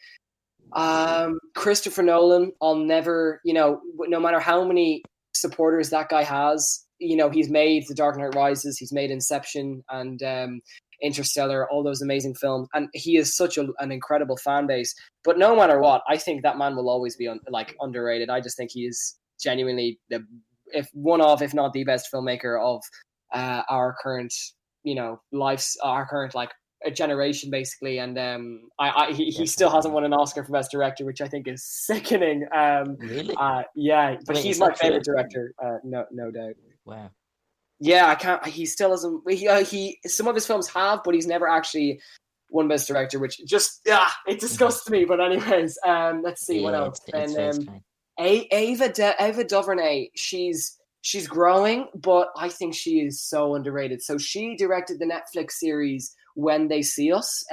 Christopher Nolan. I'll never, no matter how many supporters that guy has, he's made The Dark Knight Rises, he's made Inception and Interstellar, all those amazing films, and he is such an incredible fan base. But no matter what, I think that man will always be underrated. I just think he is genuinely if not the best filmmaker of our current, our current a generation basically. And he still hasn't won an Oscar for best director, which I think is sickening. really? Yeah, but Wait, he's is my that favorite true? director, no doubt. Wow. Yeah, I can't. He still hasn't. He some of his films have, but he's never actually won best director, which just it disgusts me. But anyways, let's see what Yeah, else. it's And very strange. Ava DuVernay, she's growing, but I think she is so underrated. So she directed the Netflix series When They See Us,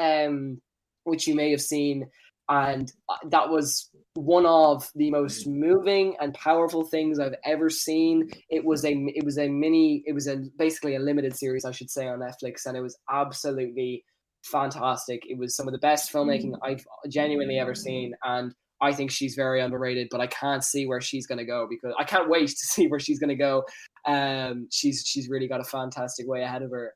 which you may have seen, and that was one of the most moving and powerful things I've ever seen. It was basically a limited series, I should say, on Netflix, and it was absolutely fantastic. It was some of the best filmmaking I've genuinely ever seen, and I think she's very underrated, but I can't see where she's going to go because I can't wait to see where she's going to go. She's really got a fantastic way ahead of her.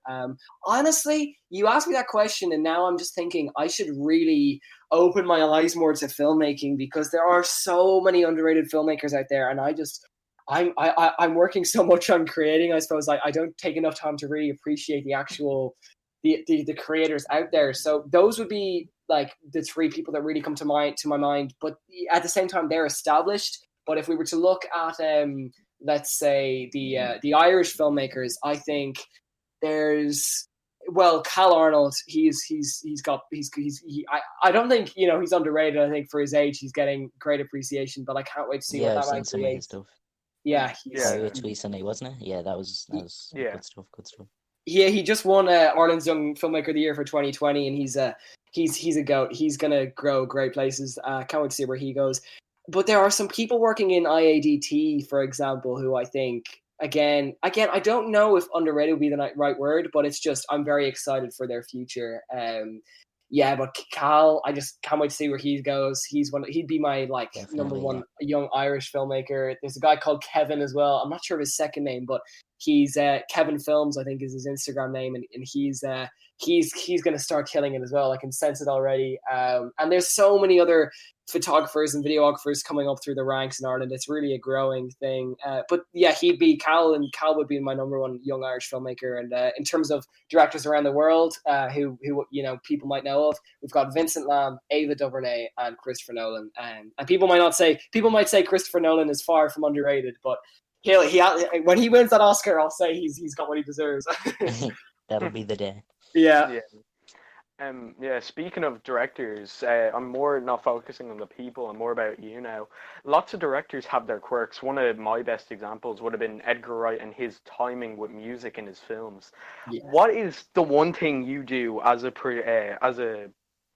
Honestly, you asked me that question, and now I'm just thinking I should really open my eyes more to filmmaking because there are so many underrated filmmakers out there, and I'm working so much on creating. I suppose I don't take enough time to really appreciate the actual the creators out there. So those would be like the three people that really come to my mind. But at the same time, they're established. But if we were to look at let's say the Irish filmmakers, I think there's Cal Arnold. I don't think he's underrated. I think for his age, he's getting great appreciation. But I can't wait to see Yeah, what I've that man seen some of his creates. stuff. Yeah, Yeah, It recently, wasn't it? Yeah, that was yeah. good stuff. Good stuff. yeah, he just won Ireland's Young Filmmaker of the Year for 2020, and he's a goat. He's gonna grow great places. Can't wait to see where he goes. But there are some people working in IADT, for example, who I think again, I don't know if underrated would be the right word, but it's just I'm very excited for their future. Yeah, but Cal, I just can't wait to see where he goes. He'd be my number Definitely, one young Irish filmmaker. There's a guy called Kevin as well. I'm not sure of his second name, but he's Kevin Films, I think is his Instagram name, and he's going to start killing it as well. I can sense it already. And there's so many other photographers and videographers coming up through the ranks in Ireland. It's really a growing thing. But yeah, he'd be Cal, and Cal would be my number one young Irish filmmaker. And in terms of directors around the world, who people might know of, we've got Vincent Lam, Ava DuVernay, and Christopher Nolan. And people might say Christopher Nolan is far from underrated, but he when he wins that Oscar, I'll say he's got what he deserves. that'll be the day. Yeah. Yeah. Yeah, speaking of directors, I'm more not focusing on the people and more about you now. Lots of directors have their quirks. One of my best examples would have been Edgar Wright and his timing with music in his films. Yeah. What is the one thing you do as a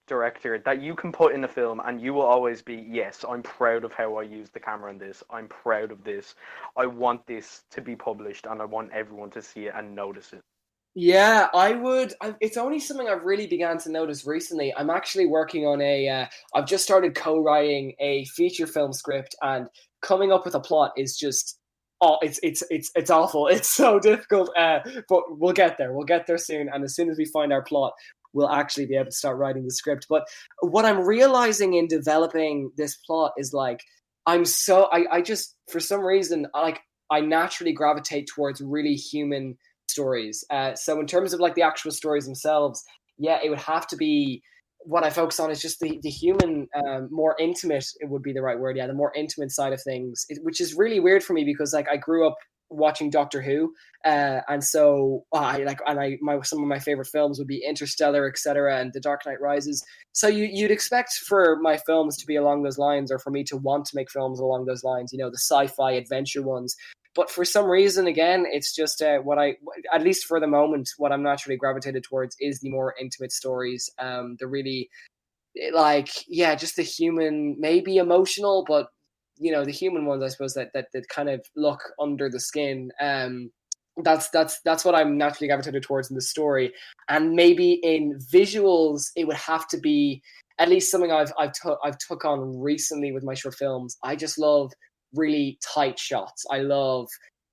director that you can put in a film and you will always be, yes, I'm proud of how I used the camera in this. I'm proud of this. I want this to be published and I want everyone to see it and notice it. Yeah, I would. It's only something I've really began to notice recently. I'm actually working on I've just started co-writing a feature film script, and coming up with a plot is just it's awful. It's so difficult. But we'll get there. We'll get there soon. And as soon as we find our plot, we'll actually be able to start writing the script. But what I'm realizing in developing this plot is like I just for some reason I naturally gravitate towards really human stories. So in terms of like the actual stories themselves, yeah, it would have to be what I focus on is just the human, more intimate. It would be the right word. Yeah, the more intimate side of things, which is really weird for me because like I grew up watching Doctor Who, and so some of my favorite films would be Interstellar, etc., and The Dark Knight Rises. So you'd expect for my films to be along those lines, or for me to want to make films along those lines. You know, the sci-fi adventure ones. But for some reason, again, it's just at least for the moment, what I'm naturally gravitated towards is the more intimate stories. The really, like, yeah, just the human, maybe emotional, but, you know, the human ones, I suppose, that kind of look under the skin. That's what I'm naturally gravitated towards in the story. And maybe in visuals, it would have to be at least something I've took on recently with my short films. I just love really tight shots. I love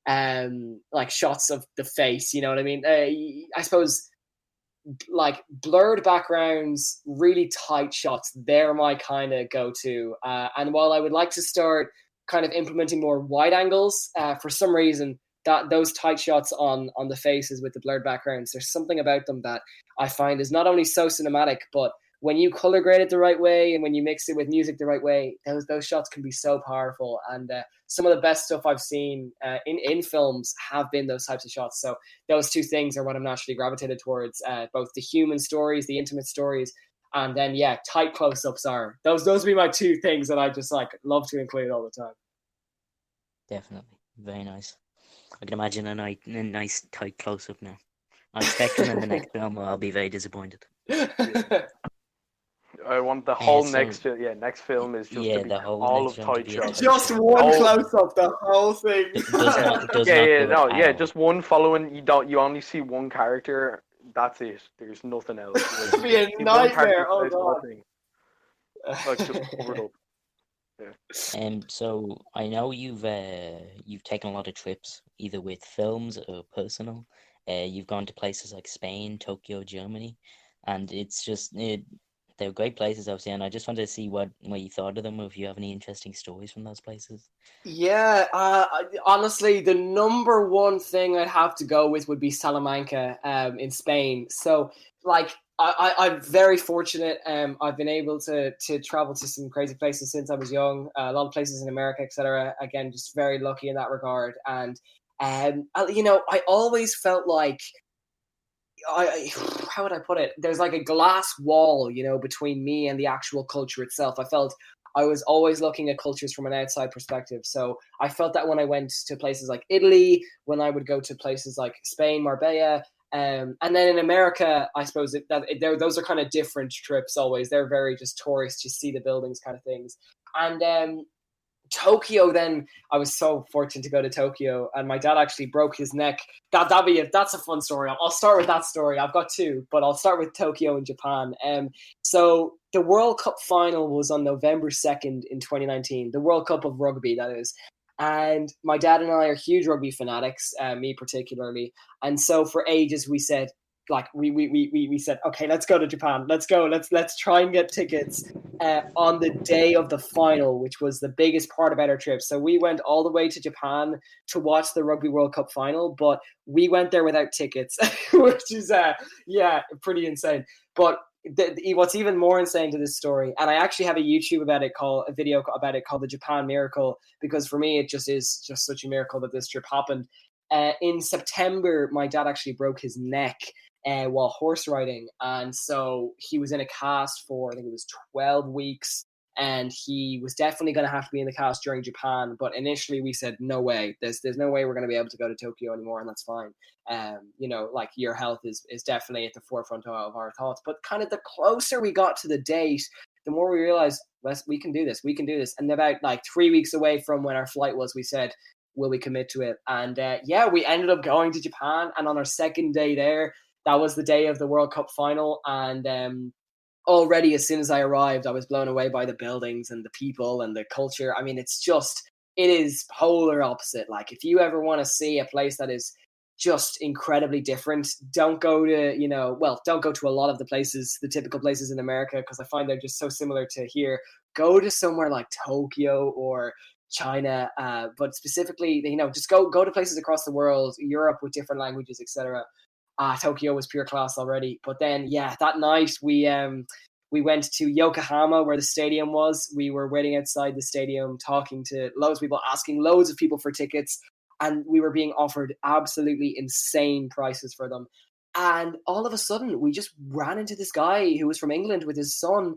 like shots of the face, you know what I mean? I suppose like blurred backgrounds, really tight shots, they're my kind of go-to. And while I would like to start kind of implementing more wide angles, for some reason that those tight shots on the faces with the blurred backgrounds, there's something about them that I find is not only so cinematic, but when you color grade it the right way and when you mix it with music the right way, those shots can be so powerful. And some of the best stuff I've seen in films have been those types of shots. So those two things are what I'm naturally gravitated towards, both the human stories, the intimate stories, and then, yeah, tight close-ups are. Those would be my two things that I just like love to include all the time. Definitely. Very nice. I can imagine a nice tight close-up now. I'm expecting in the next film, I'll be very disappointed. I want the whole next film is just to be all of tight shots. Just one close up, the whole thing. Just one following. You only see one character. That's it. There's nothing else. It'd be a nightmare. Oh god. Like just covered up. Yeah. So I know you've taken a lot of trips, either with films or personal. You've gone to places like Spain, Tokyo, Germany, and it's just they're great places, obviously, and I just wanted to see what you thought of them, or if you have any interesting stories from those places. Yeah, honestly, the number one thing I'd have to go with would be Salamanca in Spain. So, like, I'm very fortunate. I've been able to travel to some crazy places since I was young. A lot of places in America, etc. Again, just very lucky in that regard. And, you know, I always felt like, how would I put it? There's like a glass wall, you know, between me and the actual culture itself. I felt I was always looking at cultures from an outside perspective. So I felt that when I went to places like Italy, when I would go to places like Spain, Marbella, and then in America, I suppose those are kind of different trips always. They're very just tourist, just see the buildings kind of things. And Tokyo, then I was so fortunate to go to Tokyo, and my dad actually broke his neck. That's a fun story. I'll start with that story. I've got two, but I'll start with Tokyo in Japan. So the World Cup final was on November 2nd in 2019. The World Cup of rugby, that is. And my dad and I are huge rugby fanatics, me particularly. And so for ages we said, like we said, okay, let's go to Japan. Let's go. Let's try and get tickets on the day of the final, which was the biggest part about our trip. So we went all the way to Japan to watch the Rugby World Cup final, but we went there without tickets, which is pretty insane. But what's even more insane to this story, and I actually have a video about it called the Japan Miracle, because for me it is just such a miracle that this trip happened. In September, my dad actually broke his neck while horse riding, and so he was in a cast for, I think it was 12 weeks, and he was definitely going to have to be in the cast during Japan. But initially we said, no way, there's no way we're going to be able to go to Tokyo anymore, and that's fine. You know, like, your health is definitely at the forefront of our thoughts. But kind of the closer we got to the date, the more we realized, we can do this. And about like 3 weeks away from when our flight was, we said, will we commit to it? And we ended up going to Japan, and on our second day there, that was the day of the World Cup final. And already, as soon as I arrived, I was blown away by the buildings and the people and the culture. I mean, it's just it is polar opposite. Like, if you ever want to see a place that is just incredibly different, don't go to, don't go to a lot of the typical places in America, because I find they're just so similar to here. Go to somewhere like Tokyo or China, but specifically, just go to places across the world, Europe with different languages, etc. Tokyo was pure class already. But then, yeah, that night we went to Yokohama, where the stadium was. We were waiting outside the stadium, talking to loads of people, asking loads of people for tickets, and we were being offered absolutely insane prices for them. And all of a sudden, we just ran into this guy who was from England with his son,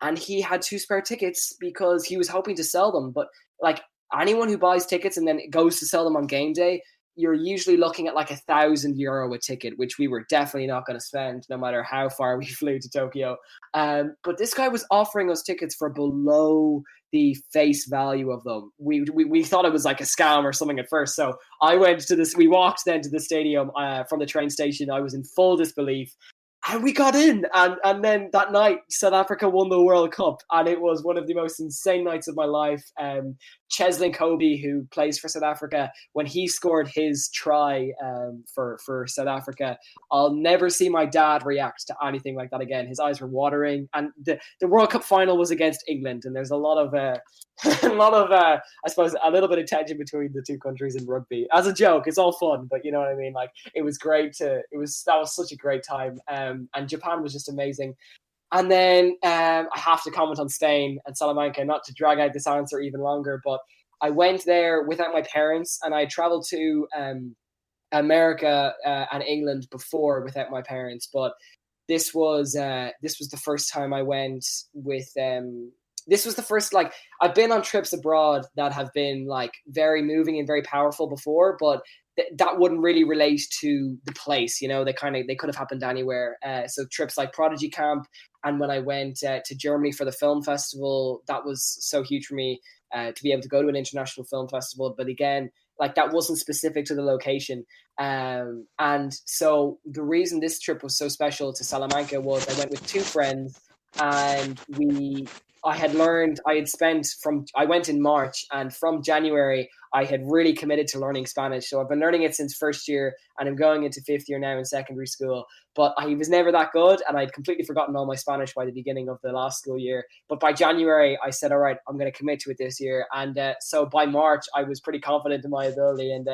and he had 2 spare tickets because he was hoping to sell them. But like, anyone who buys tickets and then goes to sell them on game day, you're usually looking at like €1,000 a ticket, which we were definitely not going to spend, no matter how far we flew to Tokyo. But this guy was offering us tickets for below the face value of them. We thought it was like a scam or something at first. So we walked then to the stadium from the train station. I was in full disbelief. And we got in, and then that night, South Africa won the World Cup, and it was one of the most insane nights of my life. Cheslin Kobe, who plays for South Africa, when he scored his try for South Africa, I'll never see my dad react to anything like that again. His eyes were watering, and the World Cup final was against England, and there's a lot of I suppose, a little bit of tension between the two countries in rugby. As a joke, it's all fun, but you know what I mean? Like, it was great that was such a great time. And Japan was just amazing. And then I have to comment on Spain and Salamanca, not to drag out this answer even longer, but I went there without my parents, and I traveled to America and England before without my parents, but this was the first time I went with this was the first, like, I've been on trips abroad that have been like very moving and very powerful before, but that wouldn't really relate to the place. They could have happened anywhere. So trips like Prodigy Camp, and when I went to Germany for the film festival, that was so huge for me to be able to go to an international film festival. But again, like, that wasn't specific to the location. And so the reason this trip was so special to Salamanca was I went with 2 friends, and I went in March, and from January, I had really committed to learning Spanish. So I've been learning it since first year, and I'm going into 5th year now in secondary school. But I was never that good, and I'd completely forgotten all my Spanish by the beginning of the last school year. But by January, I said, all right, I'm going to commit to it this year. And so by March, I was pretty confident in my ability. And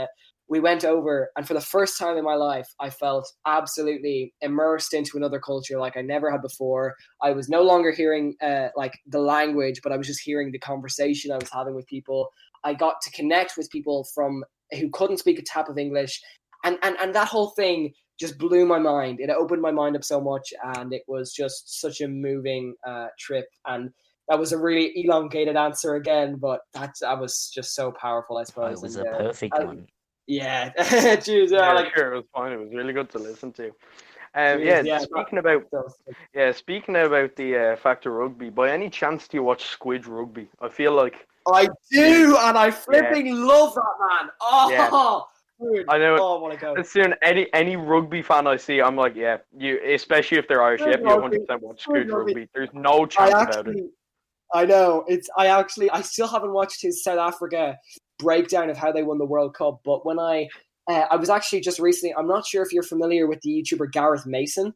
we went over, and for the first time in my life, I felt absolutely immersed into another culture like I never had before. I was no longer hearing like the language, but I was just hearing the conversation I was having with people. I got to connect with people who couldn't speak a tap of English, and that whole thing just blew my mind. It opened my mind up so much, and it was just such a moving trip. And that was a really elongated answer again, but that was just so powerful, I suppose. It was a perfect one. Yeah, Jeez, sure, it was fine. It was really good to listen to. Speaking about the Factor Rugby, by any chance do you watch Squid Rugby? I feel like I do, and I flipping love that, man. Oh, yeah. Dude. I know. Oh, I want to go. As soon any rugby fan I see, I'm like, yeah, you, especially if they're Irish, you 100% watch Squid Rugby. There's no chance about it. I know. I still haven't watched his South Africa breakdown of how they won the World Cup, but when I was actually just recently, I'm not sure if you're familiar with the YouTuber Gareth Mason.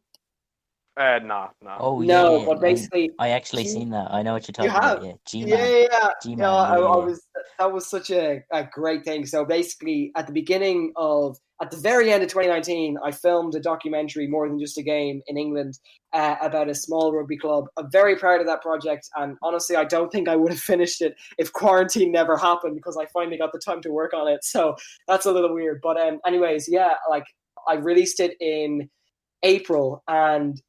No. Oh, no, yeah, but basically, I actually seen that. I know what you're talking about. Yeah, G-Man. G-Man, that was such a great thing. So basically, at the very end of 2019, I filmed a documentary, More Than Just a Game, in England about a small rugby club. I'm very proud of that project, and honestly, I don't think I would have finished it if quarantine never happened, because I finally got the time to work on it. So that's a little weird. But anyways, yeah, like, I released it in April, and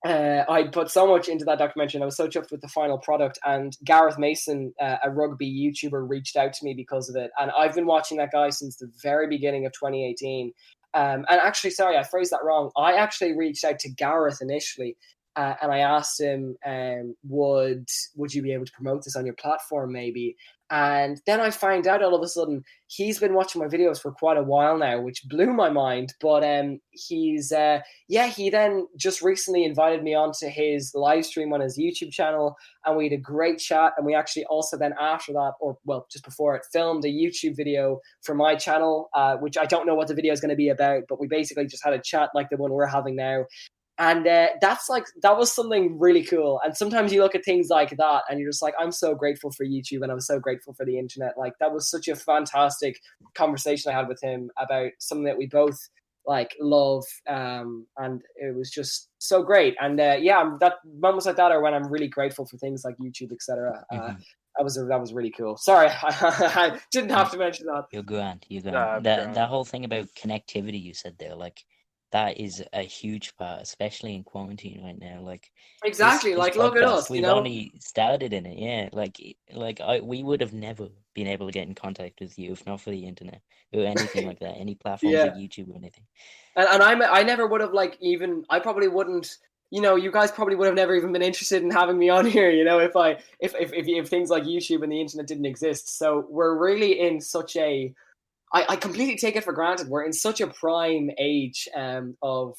I put so much into that documentary, and I was so chuffed with the final product. And Gareth Mason, a rugby YouTuber, reached out to me because of it. And I've been watching that guy since the very beginning of 2018. And actually, sorry, I phrased that wrong. I actually reached out to Gareth initially, and I asked him, would you be able to promote this on your platform maybe? And then I find out all of a sudden he's been watching my videos for quite a while now, which blew my mind. But he then just recently invited me onto his live stream on his YouTube channel, and we had a great chat. And we actually also then after that, or well, just before it, filmed a YouTube video for my channel, which I don't know what the video is going to be about, but we basically just had a chat like the one we're having now. And that was something really cool. And sometimes you look at things like that and you're just like, I'm so grateful for YouTube and I'm so grateful for the internet. Like, that was such a fantastic conversation I had with him about something that we both like love. And it was just so great. And that moments like that are when I'm really grateful for things like YouTube, etc. That was really cool. Sorry, I didn't have to mention that. You're grand. That whole thing about connectivity you said there, like, that is a huge part, especially in quarantine right now. Like, exactly, this like look at us. We've only started in it, yeah. We would have never been able to get in contact with you if not for the internet or anything like that, any platforms like YouTube or anything. And I never would have I probably wouldn't. You guys probably would have never even been interested in having me on here. If things like YouTube and the internet didn't exist. So we're really in such a. I completely take it for granted. We're in such a prime age of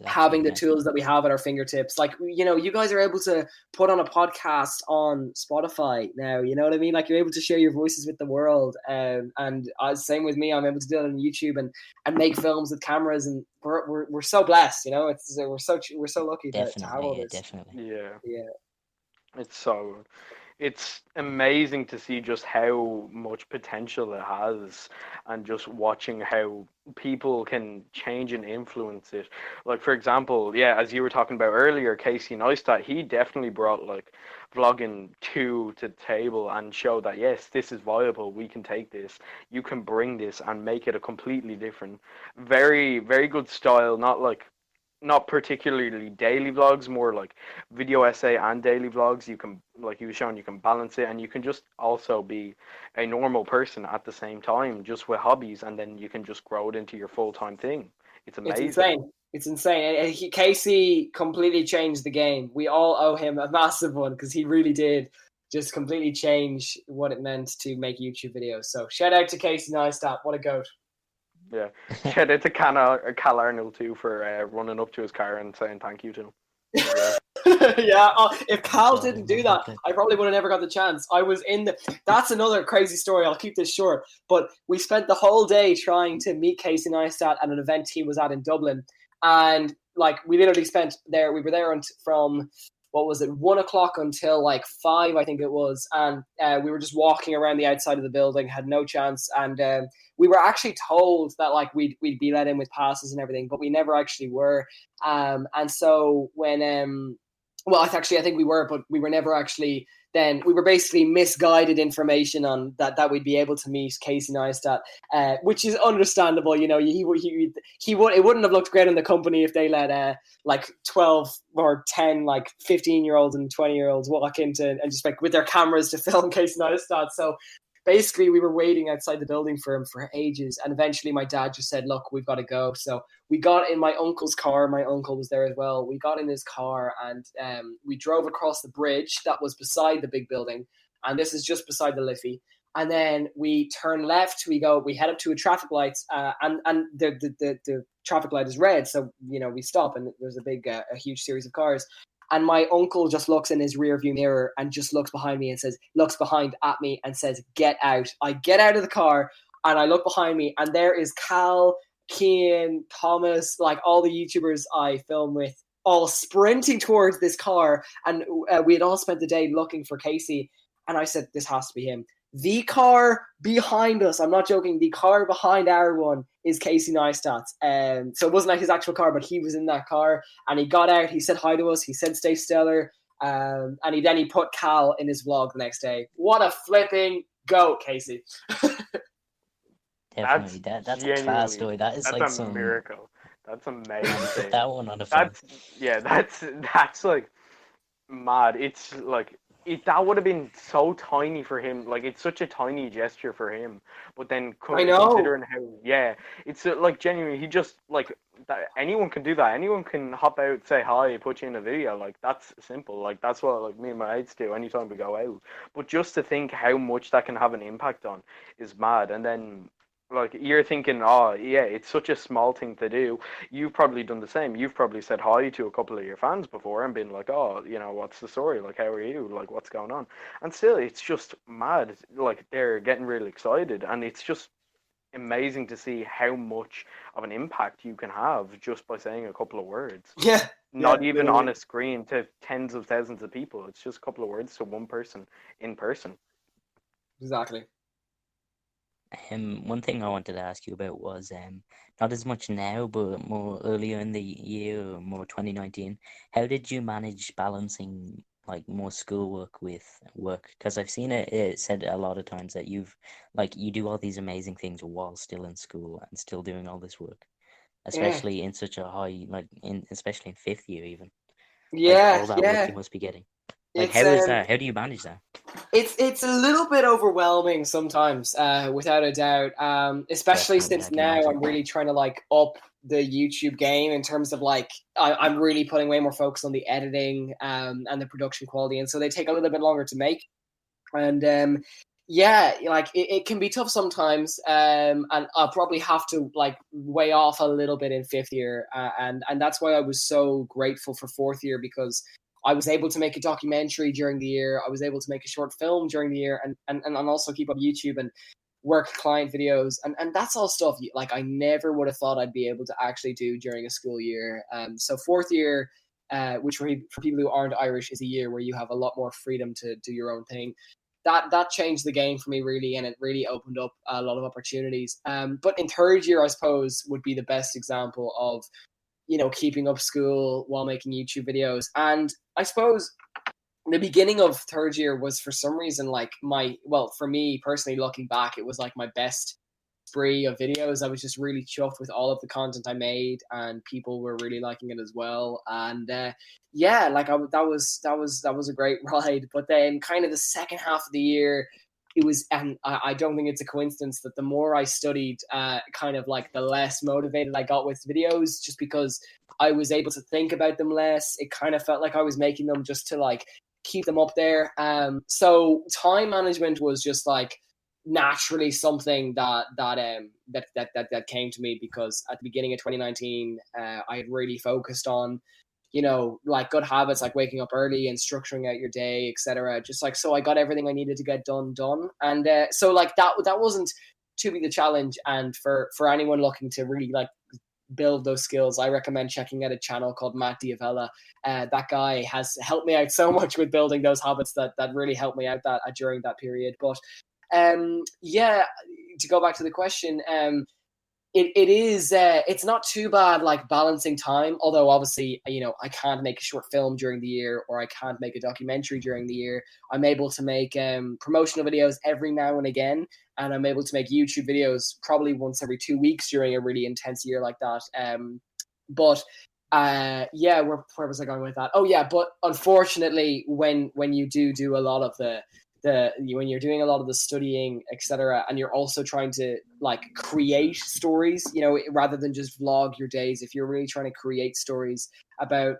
having the tools that we have at our fingertips. Like, you guys are able to put on a podcast on Spotify now. You know what I mean? Like, you're able to share your voices with the world. And same with me. I'm able to do it on YouTube and make films with cameras. And we're so blessed. We're so lucky to have all this. Definitely. Yeah. It's amazing to see just how much potential it has, and just watching how people can change and influence it. Like, for example, as you were talking about earlier, Casey Neistat, he definitely brought like vlogging to the table and showed that, yes, this is viable. We can take this. You can bring this and make it a completely different, very, very good style. Not particularly daily vlogs, more like video essay and daily vlogs. You can, like he was showing, you can balance it, and you can just also be a normal person at the same time, just with hobbies, and then you can just grow it into your full-time thing. It's amazing. It's insane. Casey completely changed the game. We all owe him a massive one, because he really did just completely change what it meant to make YouTube videos. So shout out to Casey Neistat. What a goat. Yeah, shout out to Cal Arnold too for running up to his car and saying thank you to him. If Cal didn't do that, I probably would have never got the chance. I was that's another crazy story. I'll keep this short, but we spent the whole day trying to meet Casey Neistat at an event he was at in Dublin, and like we literally we were there from what was it, 1 o'clock until like 5, I think it was. And we were just walking around the outside of the building, had no chance. And we were actually told that like we'd be let in with passes and everything, but we never actually were. And so when, I think we were, but we were never actually. Then we were basically misguided information on that we'd be able to meet Casey Neistat, which is understandable. It wouldn't have looked great in the company if they let like 12 or 10 like 15-year-olds and 20-year-olds walk into and just like with their cameras to film Casey Neistat. So basically we were waiting outside the building for him for ages, and eventually my dad just said, look, we've got to go. So we got in my uncle's car. My uncle was there as well. We got in his car and we drove across the bridge that was beside the big building, and this is just beside the Liffey. And then we turn left. We head up to a traffic light, and the traffic light is red. So we stop, and there's a huge series of cars. And my uncle just looks in his rearview mirror and just looks behind me and looks behind at me and says, get out. I get out of the car and I look behind me, and there is Cal, Cian, Thomas, like all the YouTubers I film with, all sprinting towards this car. And we had all spent the day looking for Casey. And I said, this has to be him. The car behind us, I'm not joking, the car behind our one is Casey Neistat's. So it wasn't like his actual car, but he was in that car, and he got out, he said hi to us, he said stay stellar, and he put Cal in his vlog the next day. What a flipping goat, Casey. Definitely, that's a class story. That's like a miracle. That's amazing. Put that one on the phone. That's like mad. It's like that would have been so tiny for him. Like, it's such a tiny gesture for him. But then considering how, it's like genuinely, he just like that anyone can do that. Anyone can hop out, say hi, put you in a video. Like that's simple. Like that's what like me and my mates do anytime we go out. But just to think how much that can have an impact on is mad. And then like you're thinking, oh yeah, it's such a small thing to do. You've probably done the same. You've probably said hi to a couple of your fans before and been like, oh, what's the story? Like, how are you? Like, what's going on? And still, it's just mad. Like they're getting really excited, and it's just amazing to see how much of an impact you can have just by saying a couple of words. Yeah, Not yeah, even on literally. a screen to tens of thousands of people. It's just a couple of words to one person in person. Exactly. One thing I wanted to ask you about was not as much now, but more earlier in the year, or more 2019. How did you manage balancing like more schoolwork with work? Because I've seen it said a lot of times that you do all these amazing things while still in school and still doing all this work, Yeah, especially in such a high, especially in fifth year even, like yeah, all that work yeah. you must be getting. Like, It's how is that? How do you manage that? it's a little bit overwhelming sometimes, without a doubt. Especially Definitely, I since can now imagine. I'm really trying to like up the YouTube game in terms of like I'm really putting way more focus on the editing and the production quality, and so they take a little bit longer to make. And yeah, like it can be tough sometimes, and I'll probably have to like weigh off a little bit in fifth year, and that's why I was so grateful for fourth year, because I was able to make a documentary during the year. I was able to make a short film during the year, and also keep up YouTube and work client videos, and that's all stuff like I never would have thought I'd be able to actually do during a school year. So fourth year, which for people who aren't Irish is a year where you have a lot more freedom to do your own thing. That changed the game for me really, and it really opened up a lot of opportunities. But in third year, I suppose would be the best example of keeping up school while making YouTube videos. And I suppose the beginning of third year was for some reason like for me personally, looking back, it was like my best spree of videos. I was just really chuffed with all of the content I made, and people were really liking it as well. And yeah, like that was a great ride. But then, kind of the second half of the year, it was, and I don't think it's a coincidence that the more I studied, kind of like the less motivated I got with videos, just because I was able to think about them less. It kind of felt like I was making them just to like keep them up there. So time management was just like naturally something that came to me, because at the beginning of 2019, I had really focused on like good habits, like waking up early and structuring out your day, etc. Just like, so I got everything I needed to get done, and so like that wasn't too big the challenge. And for anyone looking to really like build those skills, I recommend checking out a channel called Matt Diavella. That guy has helped me out so much with building those habits that really helped me out that during that period. But yeah, to go back to the question, it is it's not too bad like balancing time, although obviously I can't make a short film during the year, or I can't make a documentary during the year. I'm able to make promotional videos every now and again, and I'm able to make YouTube videos probably once every 2 weeks during a really intense year like that. But yeah, where was I going with that? Oh yeah, but unfortunately, when you do a lot of when you're doing a lot of the studying, etc., and you're also trying to like create stories, rather than just vlog your days. If you're really trying to create stories about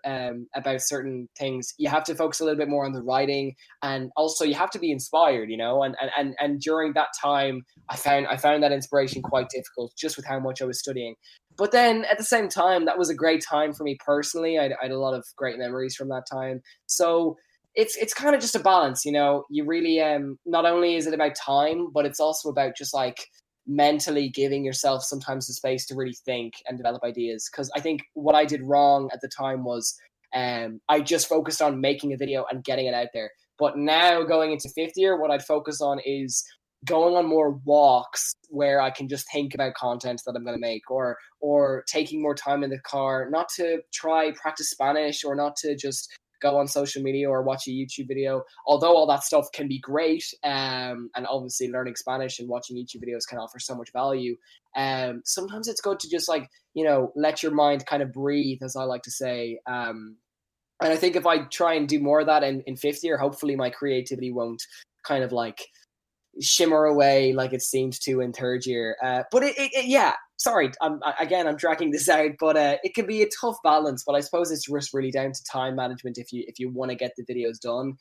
certain things, you have to focus a little bit more on the writing, and also you have to be inspired, and during that time, I found that inspiration quite difficult, just with how much I was studying. But then at the same time, that was a great time for me personally. I had a lot of great memories from that time. So it's kind of just a balance, you really not only is it about time, but it's also about just like mentally giving yourself sometimes the space to really think and develop ideas. Because I think what I did wrong at the time was I just focused on making a video and getting it out there. But now, going into fifth year, what I'd focus on is going on more walks where I can just think about content that I'm going to make, or taking more time in the car, not to try practice Spanish, or not to just go on social media or watch a YouTube video, although all that stuff can be great. And obviously learning Spanish and watching YouTube videos can offer so much value. Sometimes it's good to just like, let your mind kind of breathe, as I like to say. And I think if I try and do more of that in fifth year, hopefully my creativity won't kind of like shimmer away like it seemed to in third year. But yeah, sorry, I'm dragging this out, but it can be a tough balance. But I suppose it's just really down to time management if you want to get the videos done.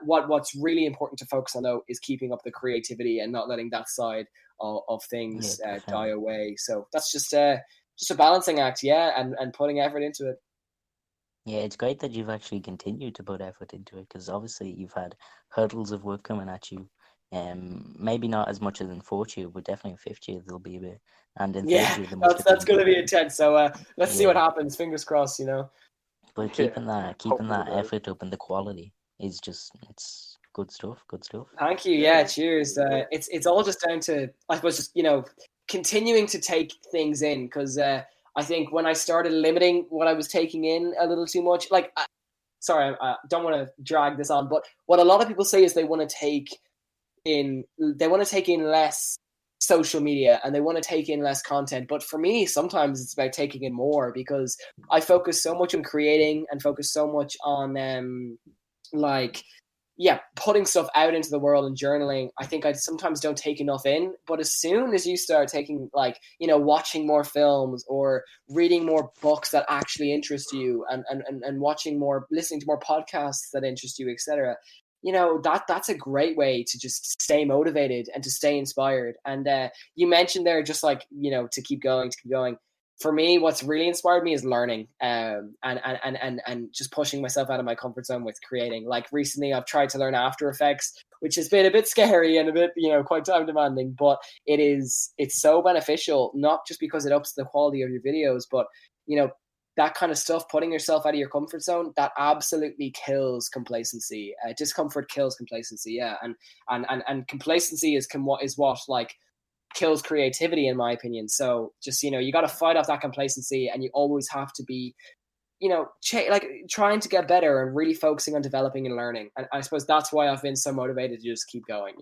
What's really important to focus on though is keeping up the creativity and not letting that side of things die away. So that's just a balancing act, yeah, and putting effort into it. Yeah, it's great that you've actually continued to put effort into it, because obviously you've had hurdles of work coming at you. Maybe not as much as in fourth year, but definitely in fifth year there'll be a bit, and in third year there must have that's been. going to be intense. So let's see what happens. Fingers crossed, you know. But keeping that effort up and the quality is just, it's good stuff. Good stuff. Thank you. Yeah, cheers. It's all just down to, I suppose, just, you know, continuing to take things in, because I think when I started limiting what I was taking in a little too much, like, sorry, I don't want to drag this on, but what a lot of people say is they want to take in less social media and they want to take in less content. But for me, sometimes it's about taking in more, because I focus so much on creating and focus so much on putting stuff out into the world and journaling. I think I sometimes don't take enough in, but as soon as you start taking, like, you know, watching more films or reading more books that actually interest you, and watching more, listening to more podcasts that interest you, etc., you know, that's a great way to just stay motivated and to stay inspired. And you mentioned there, just like, you know, to keep going. For me, what's really inspired me is learning, and just pushing myself out of my comfort zone with creating. Like recently, I've tried to learn After Effects, which has been a bit scary and a bit, you know, quite time demanding. But it's so beneficial, not just because it ups the quality of your videos, but, you know, that kind of stuff, putting yourself out of your comfort zone, that absolutely kills complacency. Discomfort kills complacency, yeah, and complacency is what like kills creativity, in my opinion. So just, you know, you got to fight off that complacency, and you always have to be, you know, trying to get better and really focusing on developing and learning. And I suppose that's why I've been so motivated to just keep going.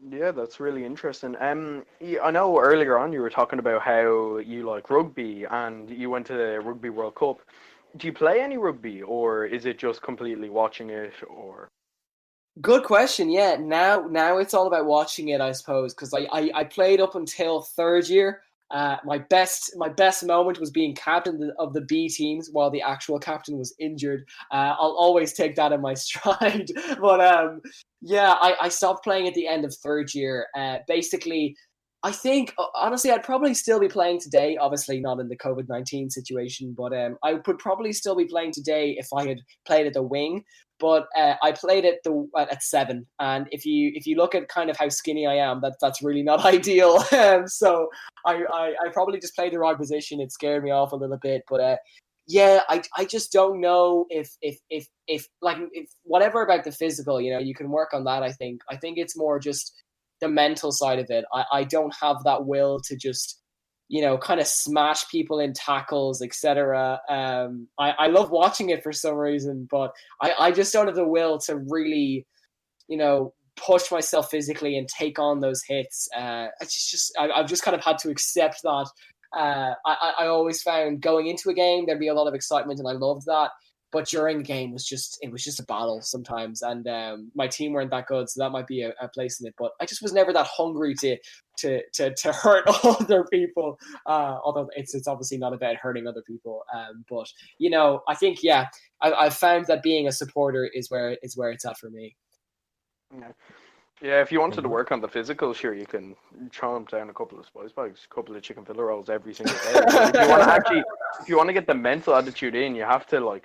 Yeah, that's really interesting. I know earlier on you were talking about how you like rugby and you went to the Rugby World Cup. Do you play any rugby, or is it just completely watching it? Or good question. Yeah, now it's all about watching it, I suppose, because I played up until third year. My best moment was being captain of the B teams while the actual captain was injured. I'll always take that in my stride. But yeah, I stopped playing at the end of third year. Basically, I think, honestly, I'd probably still be playing today. Obviously, not in the COVID-19 situation, but I would probably still be playing today if I had played at the wing. But I played at 7, and if you look at kind of how skinny I am, that's really not ideal. So I probably just played the wrong position. It scared me off a little bit, but yeah, I just don't know if whatever about the physical, you know, you can work on that. I think it's more just the mental side of it. I don't have that will to just, you know, kind of smash people in tackles, etc. I love watching it for some reason, but I just don't have the will to really, you know, push myself physically and take on those hits. I've just kind of had to accept that. I always found going into a game there'd be a lot of excitement, and I loved that. But during the game it was just a battle sometimes, and my team weren't that good, so that might be a place in it. But I just was never that hungry to hurt other people. Although it's obviously not about hurting other people. But you know, I think I've found that being a supporter is where it's at for me. Yeah, if you wanted to work on the physical, sure, you can chomp down a couple of spice bags, a couple of chicken fillet rolls every single day. But if you want to get the mental attitude in, you have to like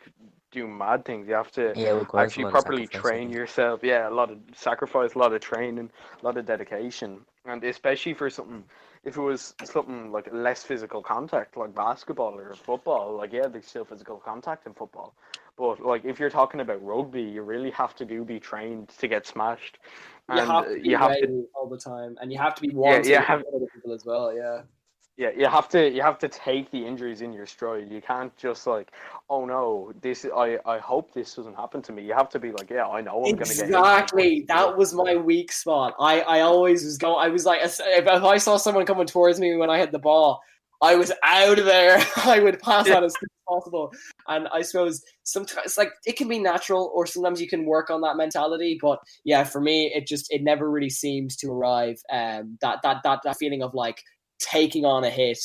do mad things. You have to actually properly train yourself. Yeah, a lot of sacrifice, a lot of training, a lot of dedication, and especially for something. If it was something like less physical contact, like basketball or football, like yeah, there's still physical contact in football. But like if you're talking about rugby, you really have to be trained to get smashed. And you have to be all the time, and you have to be wanting other people as well. Yeah. Yeah, you have to take the injuries in your stride. You can't just like, oh no, I hope this doesn't happen to me. You have to be like, yeah, I know I'm gonna get exactly. That was my weak spot. I always was going. I was like, if I saw someone coming towards me when I hit the ball, I was out of there. I would pass out as quick as possible. And I suppose sometimes like it can be natural, or sometimes you can work on that mentality. But yeah, for me, it never really seems to arrive. That feeling of like taking on a hit.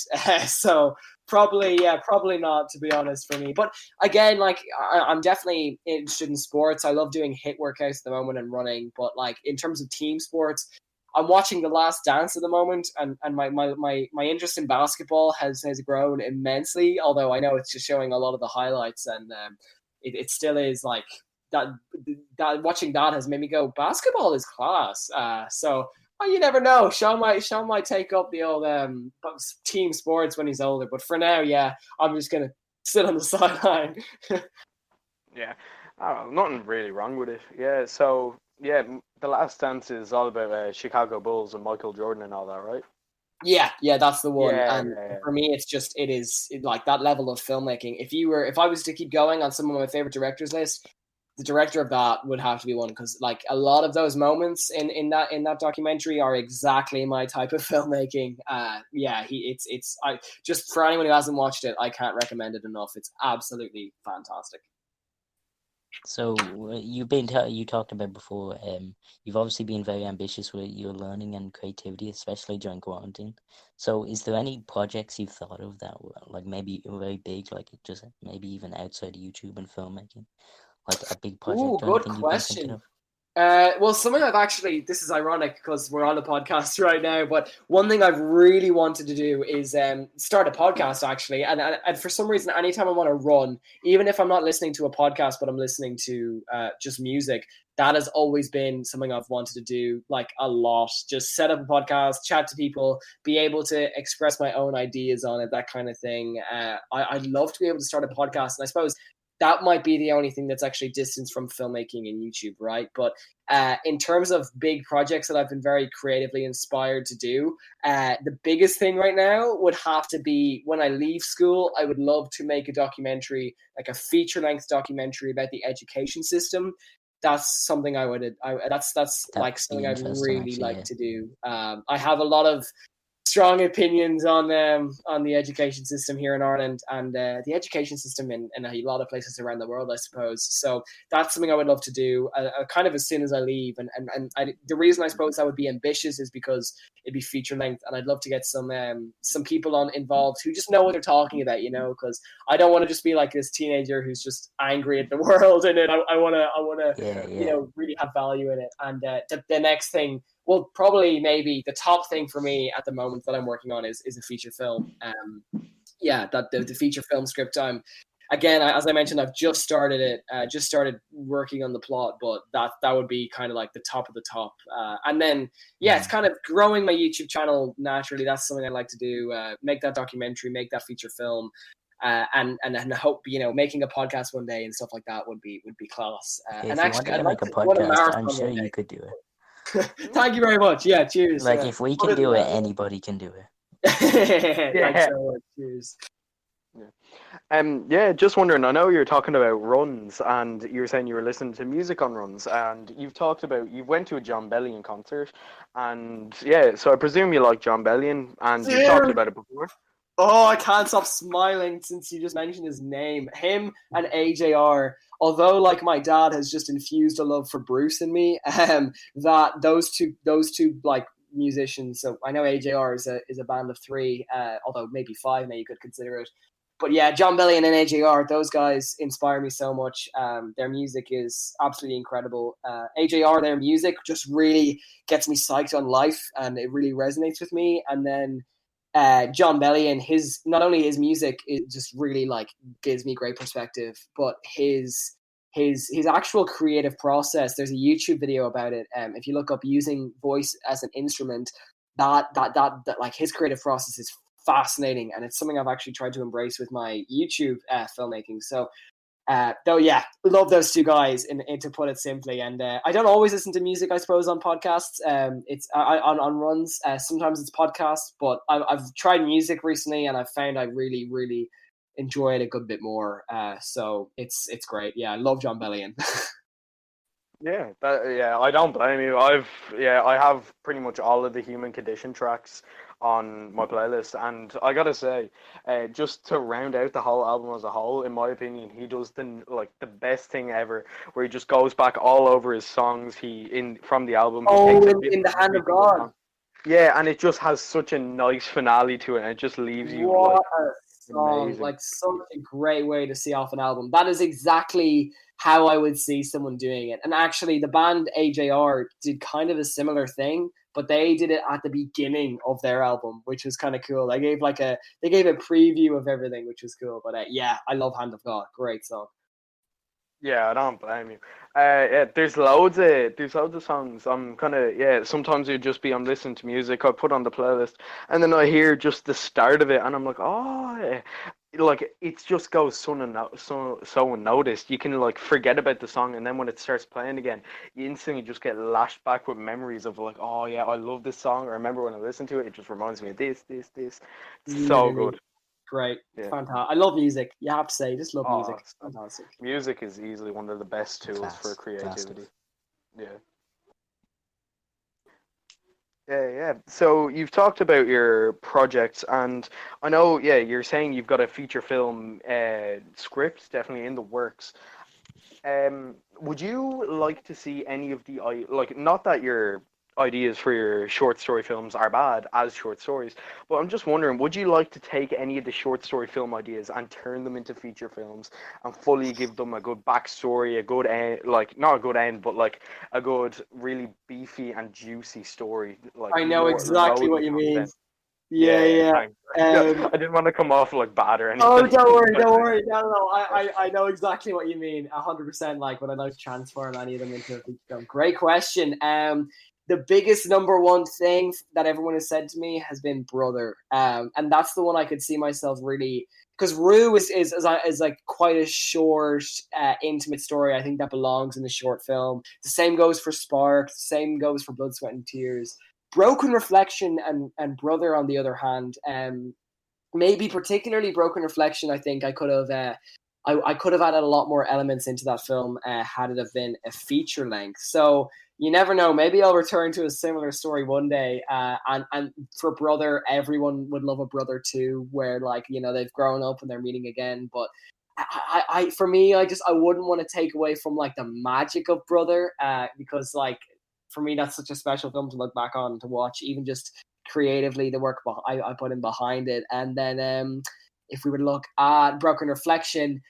So probably not, to be honest, for me. But again, like I'm definitely interested in sports. I love doing hit workouts at the moment and running. But like in terms of team sports, I'm watching The Last Dance at the moment, and my interest in basketball has grown immensely. Although I know it's just showing a lot of the highlights, and it still is like that. Watching that has made me go, basketball is class. So you never know. Sean might take up the old team sports when he's older. But for now, yeah, I'm just gonna sit on the sideline. Yeah, nothing really wrong with it. Yeah, so yeah, The Last Dance is all about Chicago Bulls and Michael Jordan and all that, right? Yeah, that's the one. Yeah, And yeah. for me, it is like that level of filmmaking. If I was to keep going on some of my favorite directors list, the director of that would have to be one, because like a lot of those moments in that documentary are exactly my type of filmmaking. It's I just, for anyone who hasn't watched it, I can't recommend it enough. It's absolutely fantastic. So you talked about before. You've obviously been very ambitious with your learning and creativity, especially during quarantine. So, is there any projects you've thought of that were like maybe very big, like just maybe even outside YouTube and filmmaking, like a big Ooh, project or good anything you've been thinking question. of? Well, something I've actually, this is ironic because we're on a podcast right now, but one thing I've really wanted to do is start a podcast, actually. And for some reason, anytime I want to run, even if I'm not listening to a podcast, but I'm listening to just music, that has always been something I've wanted to do, like a lot. Just set up a podcast, chat to people, be able to express my own ideas on it, that kind of thing. I'd love to be able to start a podcast. And I suppose that might be the only thing that's actually distanced from filmmaking and YouTube, right? But in terms of big projects that I've been very creatively inspired to do, the biggest thing right now would have to be, when I leave school, I would love to make a documentary, like a feature-length documentary about the education system. That's something that's That'd like something be I'd interesting, really actually. like Yeah. to do. I have a lot of strong opinions on the education system here in Ireland, and the education system in a lot of places around the world, I suppose. So that's something I would love to do kind of as soon as I leave. And the reason I suppose I would be ambitious is because it'd be feature length, and I'd love to get some people on involved who just know what they're talking about, because I don't want to just be like this teenager who's just angry at the world in it. I want to Yeah, yeah. really have value in it. And the next thing, well, probably maybe the top thing for me at the moment that I'm working on is a feature film. That the feature film script. Again, as I mentioned, I've just started it. Just started working on the plot, but that would be kind of like the top of the top. And then it's kind of growing my YouTube channel naturally. That's something I'd like to do. Make that documentary, make that feature film. And hope making a podcast one day and stuff like that would be class. And If you actually, wanted to I'd like make a to run a podcast, I'm marathon sure one you day. could do it. Thank you very much. Yeah, cheers. Like, if we can do it, anybody can do it. Thanks so much. Cheers. Just wondering, I know you're talking about runs, and you were saying you were listening to music on runs, and you've talked about, you went to a John Bellion concert, and so I presume you like John Bellion, and you talked about it before. Oh, I can't stop smiling since you just mentioned his name. Him and AJR, although like my dad has just infused a love for Bruce in me, that those two like musicians. So I know AJR is a band of three, although maybe five now you could consider it. But yeah, John Bellion and AJR, those guys inspire me so much. Their music is absolutely incredible. AJR, their music just really gets me psyched on life, and it really resonates with me. And then John Bellion, not only his music, it just really like gives me great perspective, but his actual creative process. There's a YouTube video about it. If you look up using voice as an instrument, that like his creative process is fascinating, and it's something I've actually tried to embrace with my YouTube filmmaking. So love those two guys, and to put it simply. And I don't always listen to music, I suppose, on podcasts. It's on runs. Sometimes it's podcasts, but I've tried music recently, and I've found I really, really enjoy it a good bit more. So it's great. Yeah, I love John Bellion. I don't blame you. I have pretty much all of the Human Condition tracks on my playlist, and I gotta say, just to round out the whole album as a whole, in my opinion, he does the best thing ever, where he just goes back all over his songs from the album. He takes a bit in the from Hand every of single God. song. Yeah, and it just has such a nice finale to it, and it just leaves you like What a song. amazing. Like, such a great way to see off an album. That is exactly how I would see someone doing it. And actually, the band AJR did kind of a similar thing, but they did it at the beginning of their album, which was kind of cool. They gave a preview of everything, which was cool. But yeah, I love Hand of God. Great song. Yeah, I don't blame you. Yeah, there's loads of songs. I'm kind of yeah. Sometimes it just be I'm listening to music. I put on the playlist, and then I hear just the start of it, and I'm like, oh, yeah. Like it just goes so unnoticed. You can like forget about the song, and then when it starts playing again, you instantly just get lashed back with memories of like, oh yeah, I love this song. I remember when I listened to it, it just reminds me of this. It's so Literally good. great. Yeah. Fantastic. I love music. You have to say, just love Oh, music. Fantastic. music is easily one of the best tools for Class creativity. stuff. Yeah. Yeah. So you've talked about your projects, and I know, yeah, you're saying you've got a feature film script definitely in the works. Would you like to see any of the like? Not that your ideas for your short story films are bad as short stories, but I'm just wondering, would you like to take any of the short story film ideas and turn them into feature films and fully give them a good backstory, a good end, like not a good end, but like a good, really beefy and juicy story, like I know more exactly loads what of you mean. content? Yeah, Yeah, yeah. thanks. Um, I didn't want to come off like bad or Oh, anything. don't worry, but don't worry. No. I know exactly what you mean. 100%. Like, when I like transform any of them into a feature film. Great question. The biggest number one thing that everyone has said to me has been Brother. And that's the one I could see myself really, because Rue is like quite a short, intimate story. I think that belongs in the short film. The same goes for Spark. The same goes for Blood, Sweat, and Tears. Broken Reflection and Brother, on the other hand, maybe particularly Broken Reflection, I think I could have I could have added a lot more elements into that film had it have been a feature length. So you never know. Maybe I'll return to a similar story one day. And for Brother, everyone would love a Brother too, where like they've grown up and they're meeting again. But for me, I wouldn't want to take away from like the magic of Brother, because like for me that's such a special film to look back on, to watch, even just creatively the work I put in behind it. And then if we were to look at Broken Reflection,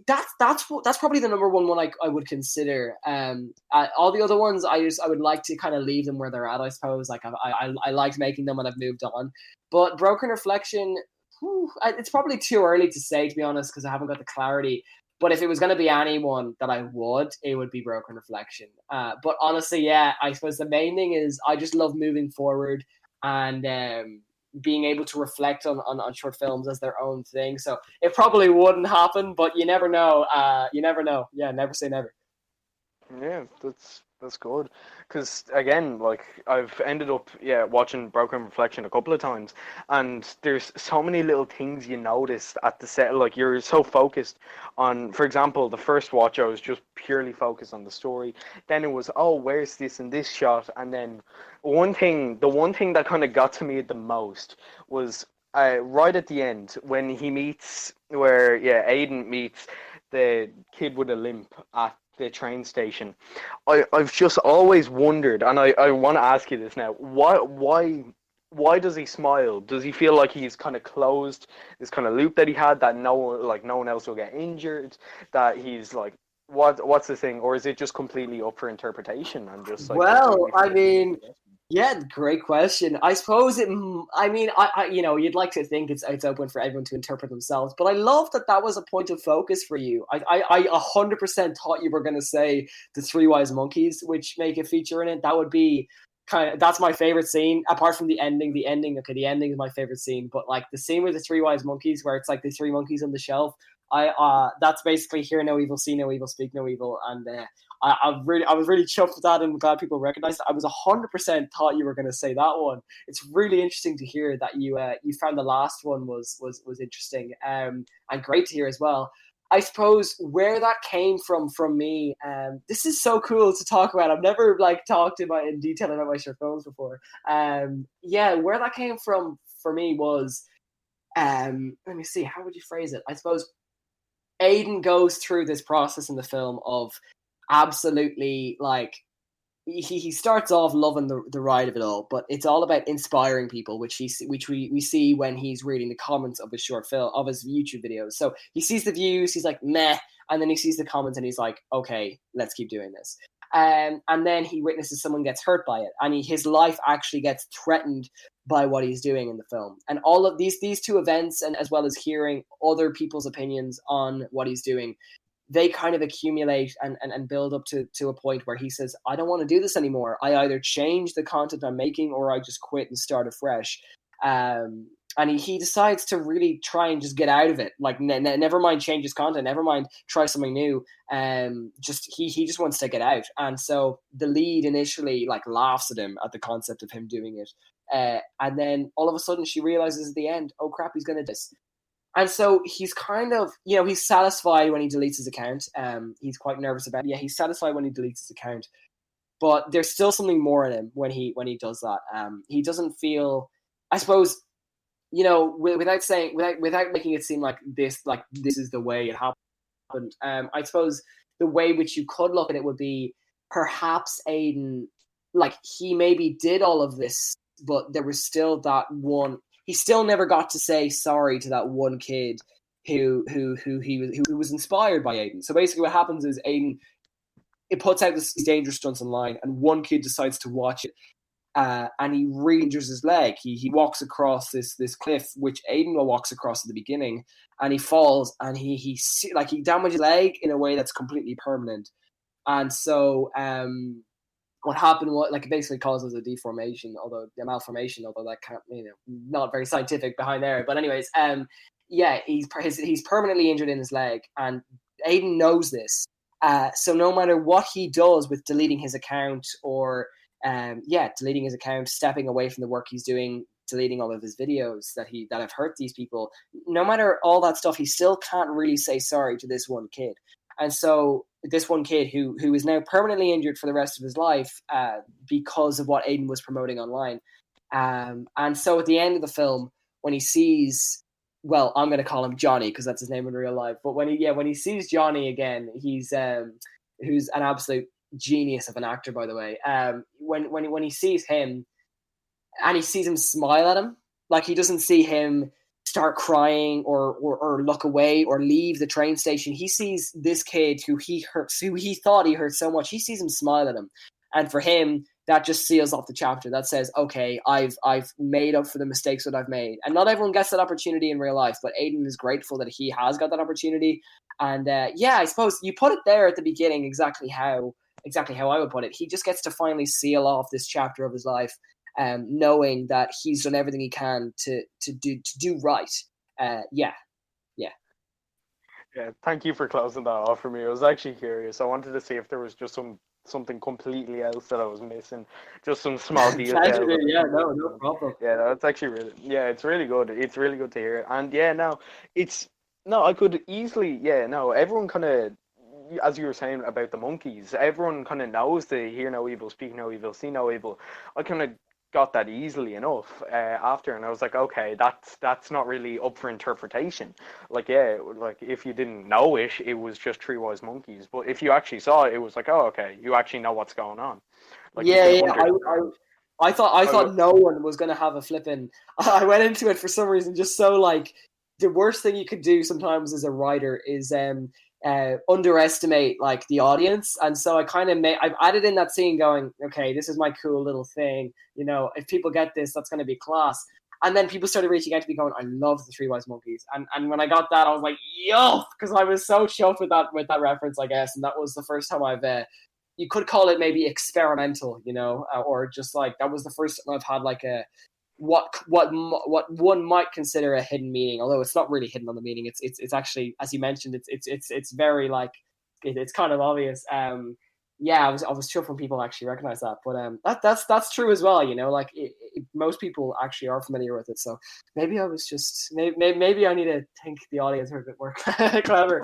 that's probably the number one I would consider. All the other ones I would like to kind of leave them where they're at. I suppose like I liked making them and I've moved on. But Broken Reflection, it's probably too early to say, to be honest, because I haven't got the clarity. But if it was going to be anyone that it would be Broken Reflection. But honestly, yeah, I suppose the main thing is I just love moving forward and being able to reflect on short films as their own thing. So it probably wouldn't happen, but you never know. You never know. Yeah, never say never. Yeah, that's good. Because again, like I've ended up watching Broken Reflection a couple of times, and there's so many little things you notice at the set. Like you're so focused on, for example, the first watch I was just purely focused on the story. Then it was, oh, where's this in this shot? And then the one thing that kind of got to me the most was right at the end when he meets, where Aiden meets the kid with a limp at the train station. I've just always wondered, and I want to ask you this now. Why does he smile? Does he feel like he's kind of closed this kind of loop that he had, that no one else will get injured, that he's like what's the thing, or is it just completely up for interpretation and just like Well, completely I mean, yeah, great question. I suppose it. I mean, you'd like to think it's open for everyone to interpret themselves, but I love that was a point of focus for you. I 100% thought you were going to say the Three Wise Monkeys, which make a feature in it. That would be that's my favorite scene, apart from the ending. Okay, the ending is my favorite scene, but like the scene with the Three Wise Monkeys, where it's like the three monkeys on the shelf. That's basically hear no evil, see no evil, speak no evil, and I was really chuffed with that, and glad people recognized it. I was 100% thought you were going to say that one. It's really interesting to hear that you found the last one was interesting, and great to hear as well. I suppose where that came from me, this is so cool to talk about. I've never like talked about in detail about my short films before. Where that came from for me was, let me see, how would you phrase it? I suppose Aiden goes through this process in the film of absolutely like he starts off loving the ride of it all, but it's all about inspiring people, which we see when he's reading the comments of his short film, of his YouTube videos. So he sees the views, he's like meh, and then he sees the comments and he's like, okay, let's keep doing this. And then he witnesses someone gets hurt by it, and his life actually gets threatened by what he's doing in the film. And all of these two events, and as well as hearing other people's opinions on what he's doing, they kind of accumulate and build up to a point where he says, I don't want to do this anymore. I either change the content I'm making or I just quit and start afresh. And he decides to really try and just get out of it. Like, never mind change his content, never mind try something new. He just wants to get out. And so the lead initially like laughs at him at the concept of him doing it. And then all of a sudden she realizes at the end, oh crap, he's going to do this. And so he's kind of, he's satisfied when he deletes his account. He's quite nervous about it. Yeah, he's satisfied when he deletes his account. But there's still something more in him when he does that. He doesn't feel, I suppose, without making it seem like this is the way it happened. I suppose the way which you could look at it would be perhaps Aiden, like he maybe did all of this, but there was still that one. He still never got to say sorry to that one kid who was inspired by Aiden. So basically, what happens is Aiden, it puts out these dangerous stunts online, and one kid decides to watch it, and he re-injures his leg. He walks across this cliff, which Aiden walks across at the beginning, and he falls, and he damages his leg in a way that's completely permanent. And so what happened was, like, it basically causes a deformation, a malformation, although that can't, not very scientific behind there. But anyways, he's permanently injured in his leg, and Aiden knows this. So no matter what he does with deleting his account stepping away from the work he's doing, deleting all of his videos that have hurt these people, no matter all that stuff, he still can't really say sorry to this one kid. And so this one kid who is now permanently injured for the rest of his life because of what Aiden was promoting online. And so at the end of the film, when he sees, well, I'm going to call him Johnny because that's his name in real life. But when he sees Johnny again, he's who's an absolute genius of an actor, by the way. When he sees him and he sees him smile at him, like he doesn't see him start crying or look away or leave the train station. He sees this kid who he thought he hurt so much. He sees him smile at him, and for him, that just seals off the chapter. That says, okay, I've made up for the mistakes that I've made. And not everyone gets that opportunity in real life, but Aiden is grateful that he has got that opportunity. And I suppose you put it there at the beginning exactly how I would put it. He just gets to finally seal off this chapter of his life, knowing that he's done everything he can to do right. Yeah. Thank you for closing that off for me. I was actually curious. I wanted to see if there was just something completely else that I was missing, just some small details. No problem. Yeah, that's actually really. Yeah, it's really good. It's really good to hear. And I could easily. Everyone kind of, as you were saying about the monkeys, everyone kind of knows the hear no evil, speak no evil, see no evil. I kind of got that easily enough after, and I was like, okay, that's not really up for interpretation. Like if you didn't know it, it was just three wise monkeys. But if you actually saw it, it was like, oh, okay, you actually know what's going on. Like, I thought no one was going to have a flipping. I went into it for some reason just so, like, the worst thing you could do sometimes as a writer is underestimate like the audience, and so I've added in that scene going, okay, this is my cool little thing, if people get this, that's going to be class. And then people started reaching out to me going, I love the Three Wise Monkeys, and when I got that, I was like, yo, because I was so chuffed with that reference, I guess. And that was the first time I've you could call it maybe experimental, or just like that was the first time I've had like a what one might consider a hidden meaning, although it's not really hidden on the meaning. It's actually, as you mentioned, it's very like it's kind of obvious. I was chuffed when people actually recognize that, but that's true as well. Like most people actually are familiar with it. So maybe I was just maybe I need to think the audience are a bit more clever.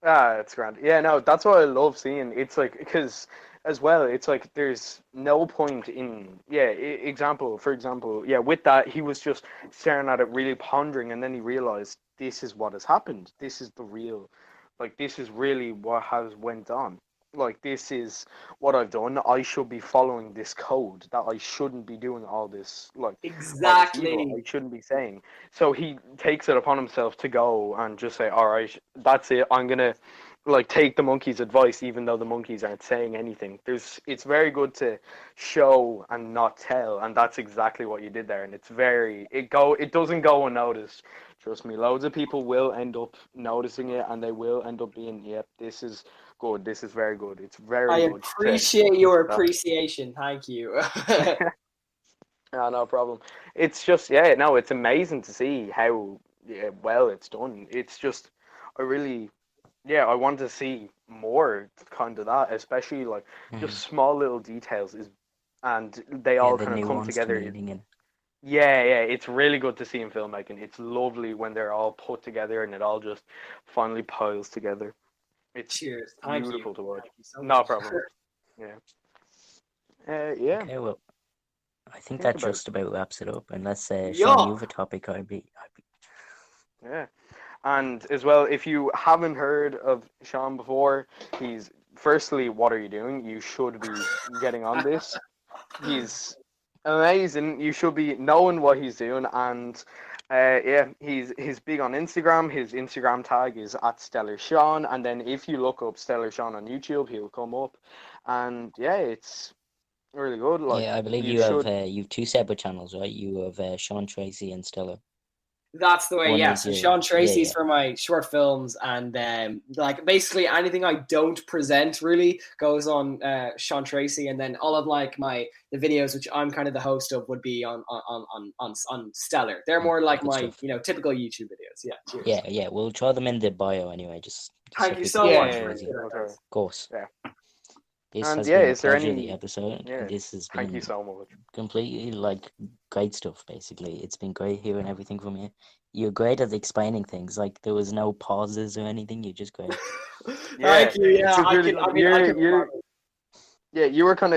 It's grand. Yeah, no, that's what I love seeing. It's like, because as well, it's like there's no point in for example, with that, he was just staring at it, really pondering, and then he realized this is what has happened. This is the real, like, this is really what has went on. like, this is what I've done. I should be following this code. That I shouldn't be doing all this, like, all this evil. Exactly. I shouldn't be saying. So he takes it upon himself to go and just say, all right, that's it. I'm gonna, like, take the monkey's advice, even though the monkeys aren't saying anything. It's very good to show and not tell, and that's exactly what you did there. And it doesn't go unnoticed. Trust me, loads of people will end up noticing it, and they will end up being, yep, this is good. This is very good. It's I very good. appreciate your appreciation. Thank you. No, no problem. It's just, yeah, no, it's amazing to see how, yeah, well it's done. It's just, I really, yeah, I want to see more kind of that, especially like just small little details and they Yeah, all the kind of come nuanced together. meaning and Yeah, yeah, it's really good to see in filmmaking. It's lovely when they're all put together and it all just finally piles together. It's Cheers. Thank you. beautiful to watch. Thank you so No much. problem. Yeah. Yeah. okay, well, I think Think that about it. just about wraps it up. Unless Sean, you Yeah. have a topic, Yeah. And as well, if you haven't heard of Sean before, he's firstly, what are you doing? You should be getting on this. He's amazing. You should be knowing what he's doing, and yeah, he's big on Instagram. His Instagram tag is at Stellar Sean, and then if you look up Stellar Sean on YouTube, he'll come up, and yeah, it's really good. Like, yeah, I believe you you have should, two separate channels, right? You have Sean Treacy and Stella. That's the way, One yeah. is So your Sean yeah, Treacy's for my short films, and like basically anything I don't present really goes on Sean Treacy, and then all of like the videos which I'm kind of the host of would be on Stellar. They're more like good my stuff. typical YouTube videos. Yeah, cheers. Yeah, yeah, we'll throw them in the bio anyway, just so Thank you people so can yeah, much. find yeah, it yeah, easy. Of okay. course. Yeah. This And has yeah, been a is there pleasure, the any? episode. Yeah. This has Thank you been so much. completely like great stuff, basically. It's been great hearing everything from you. You're great at explaining things. Like there was no pauses or anything. You're just great. Yeah, Thank you. Yeah, it's I really can. good. I mean, I can. Yeah, you were kind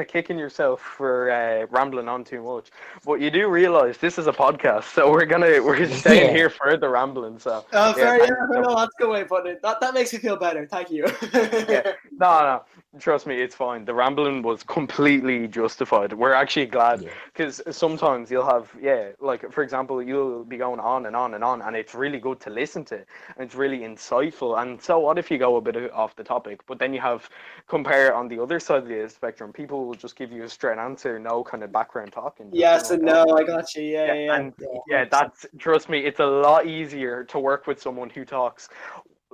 of kicking yourself for rambling on too much, but you do realize this is a podcast, so we're staying Yeah. here for the rambling. So Oh, yeah, fair. thank Yeah, you so no, much. that's a good way of putting it. That makes me feel better. Thank you. Yeah, no, trust me, it's fine. The rambling was completely justified. We're actually glad Yeah. because sometimes you'll have, yeah, like for example, you'll be going on and on and on, and it's really good to listen to, and it's really insightful. And so what if you go a bit off the topic, but then you have compare on the other side of the spectrum, people will just give you a straight answer, no kind of background talking. Just, Yes and no. I got you. Yeah, yeah, yeah, and yeah. yeah, 100%. that's, trust me, it's a lot easier to work with someone who talks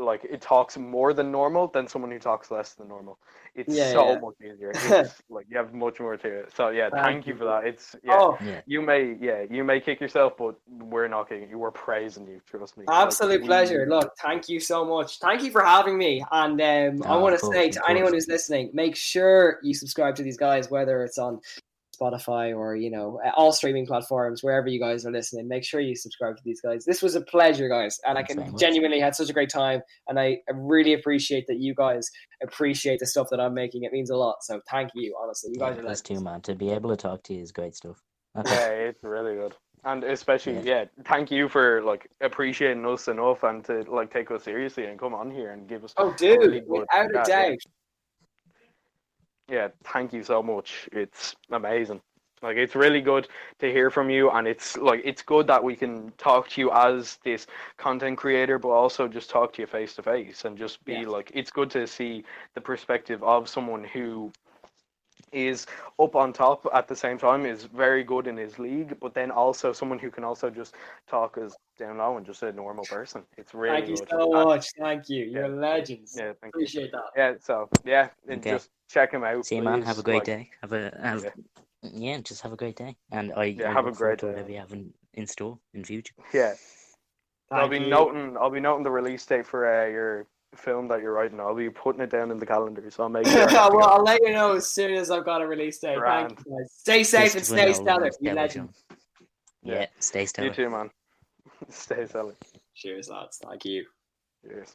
like it talks more than normal than someone who talks less than normal. It's Yeah, so yeah. much easier. It's like you have much more to it. So yeah, Thank thank you you. for that. It's Oh, Yeah. you may kick yourself, but we're not kicking you. We're praising you. Trust me. absolute Like, pleasure. Look, thank you so much. Thank you for having me. And I Of want to course, say of to course. anyone who's listening, make sure you subscribe to these guys, whether it's on Spotify or all streaming platforms, wherever you guys are listening. Make sure you subscribe to these guys. This was a pleasure, guys, and Thanks very much. genuinely had such a great time. And I really appreciate that you guys appreciate the stuff that I'm making. It means a lot. So thank you, honestly. You Yeah, guys are us too, legends. man. To be able to talk to you is great stuff. Okay. yeah, it's really good. And especially, Yeah. thank you for like appreciating us enough and to like take us seriously and come on here and give us Oh, a dude, really good without a chat. doubt. Yeah, thank you so much. It's amazing. Like, it's really good to hear from you, and it's like it's good that we can talk to you as this content creator, but also just talk to you face to face and just be Yeah. like, it's good to see the perspective of someone who is up on top at the same time, is very good in his league, but then also someone who can also just talk as down low and just a normal person. It's really Thank you good. so much. Thank you. Yeah, You're legends. yeah, thank you. Appreciate that. Yeah, so yeah, and Okay. just check him out, See you, man. Have a please. great Like, day. Yeah, just have a great day. And I have a look forward great to day. whatever you have in store in future. Yeah. Thank you. I'll be noting the release date for your film that you're writing. I'll be putting it down in the calendar, so I'll make sure. Well, I'll let you know as soon as I've got a release date. Grand. Thank you, guys. Stay safe and Christopher stay Nolan stellar. and You Stellar legend. Sean. Yeah, stay You stellar. too, man. Stay solid. Cheers, lads. Thank you. Cheers.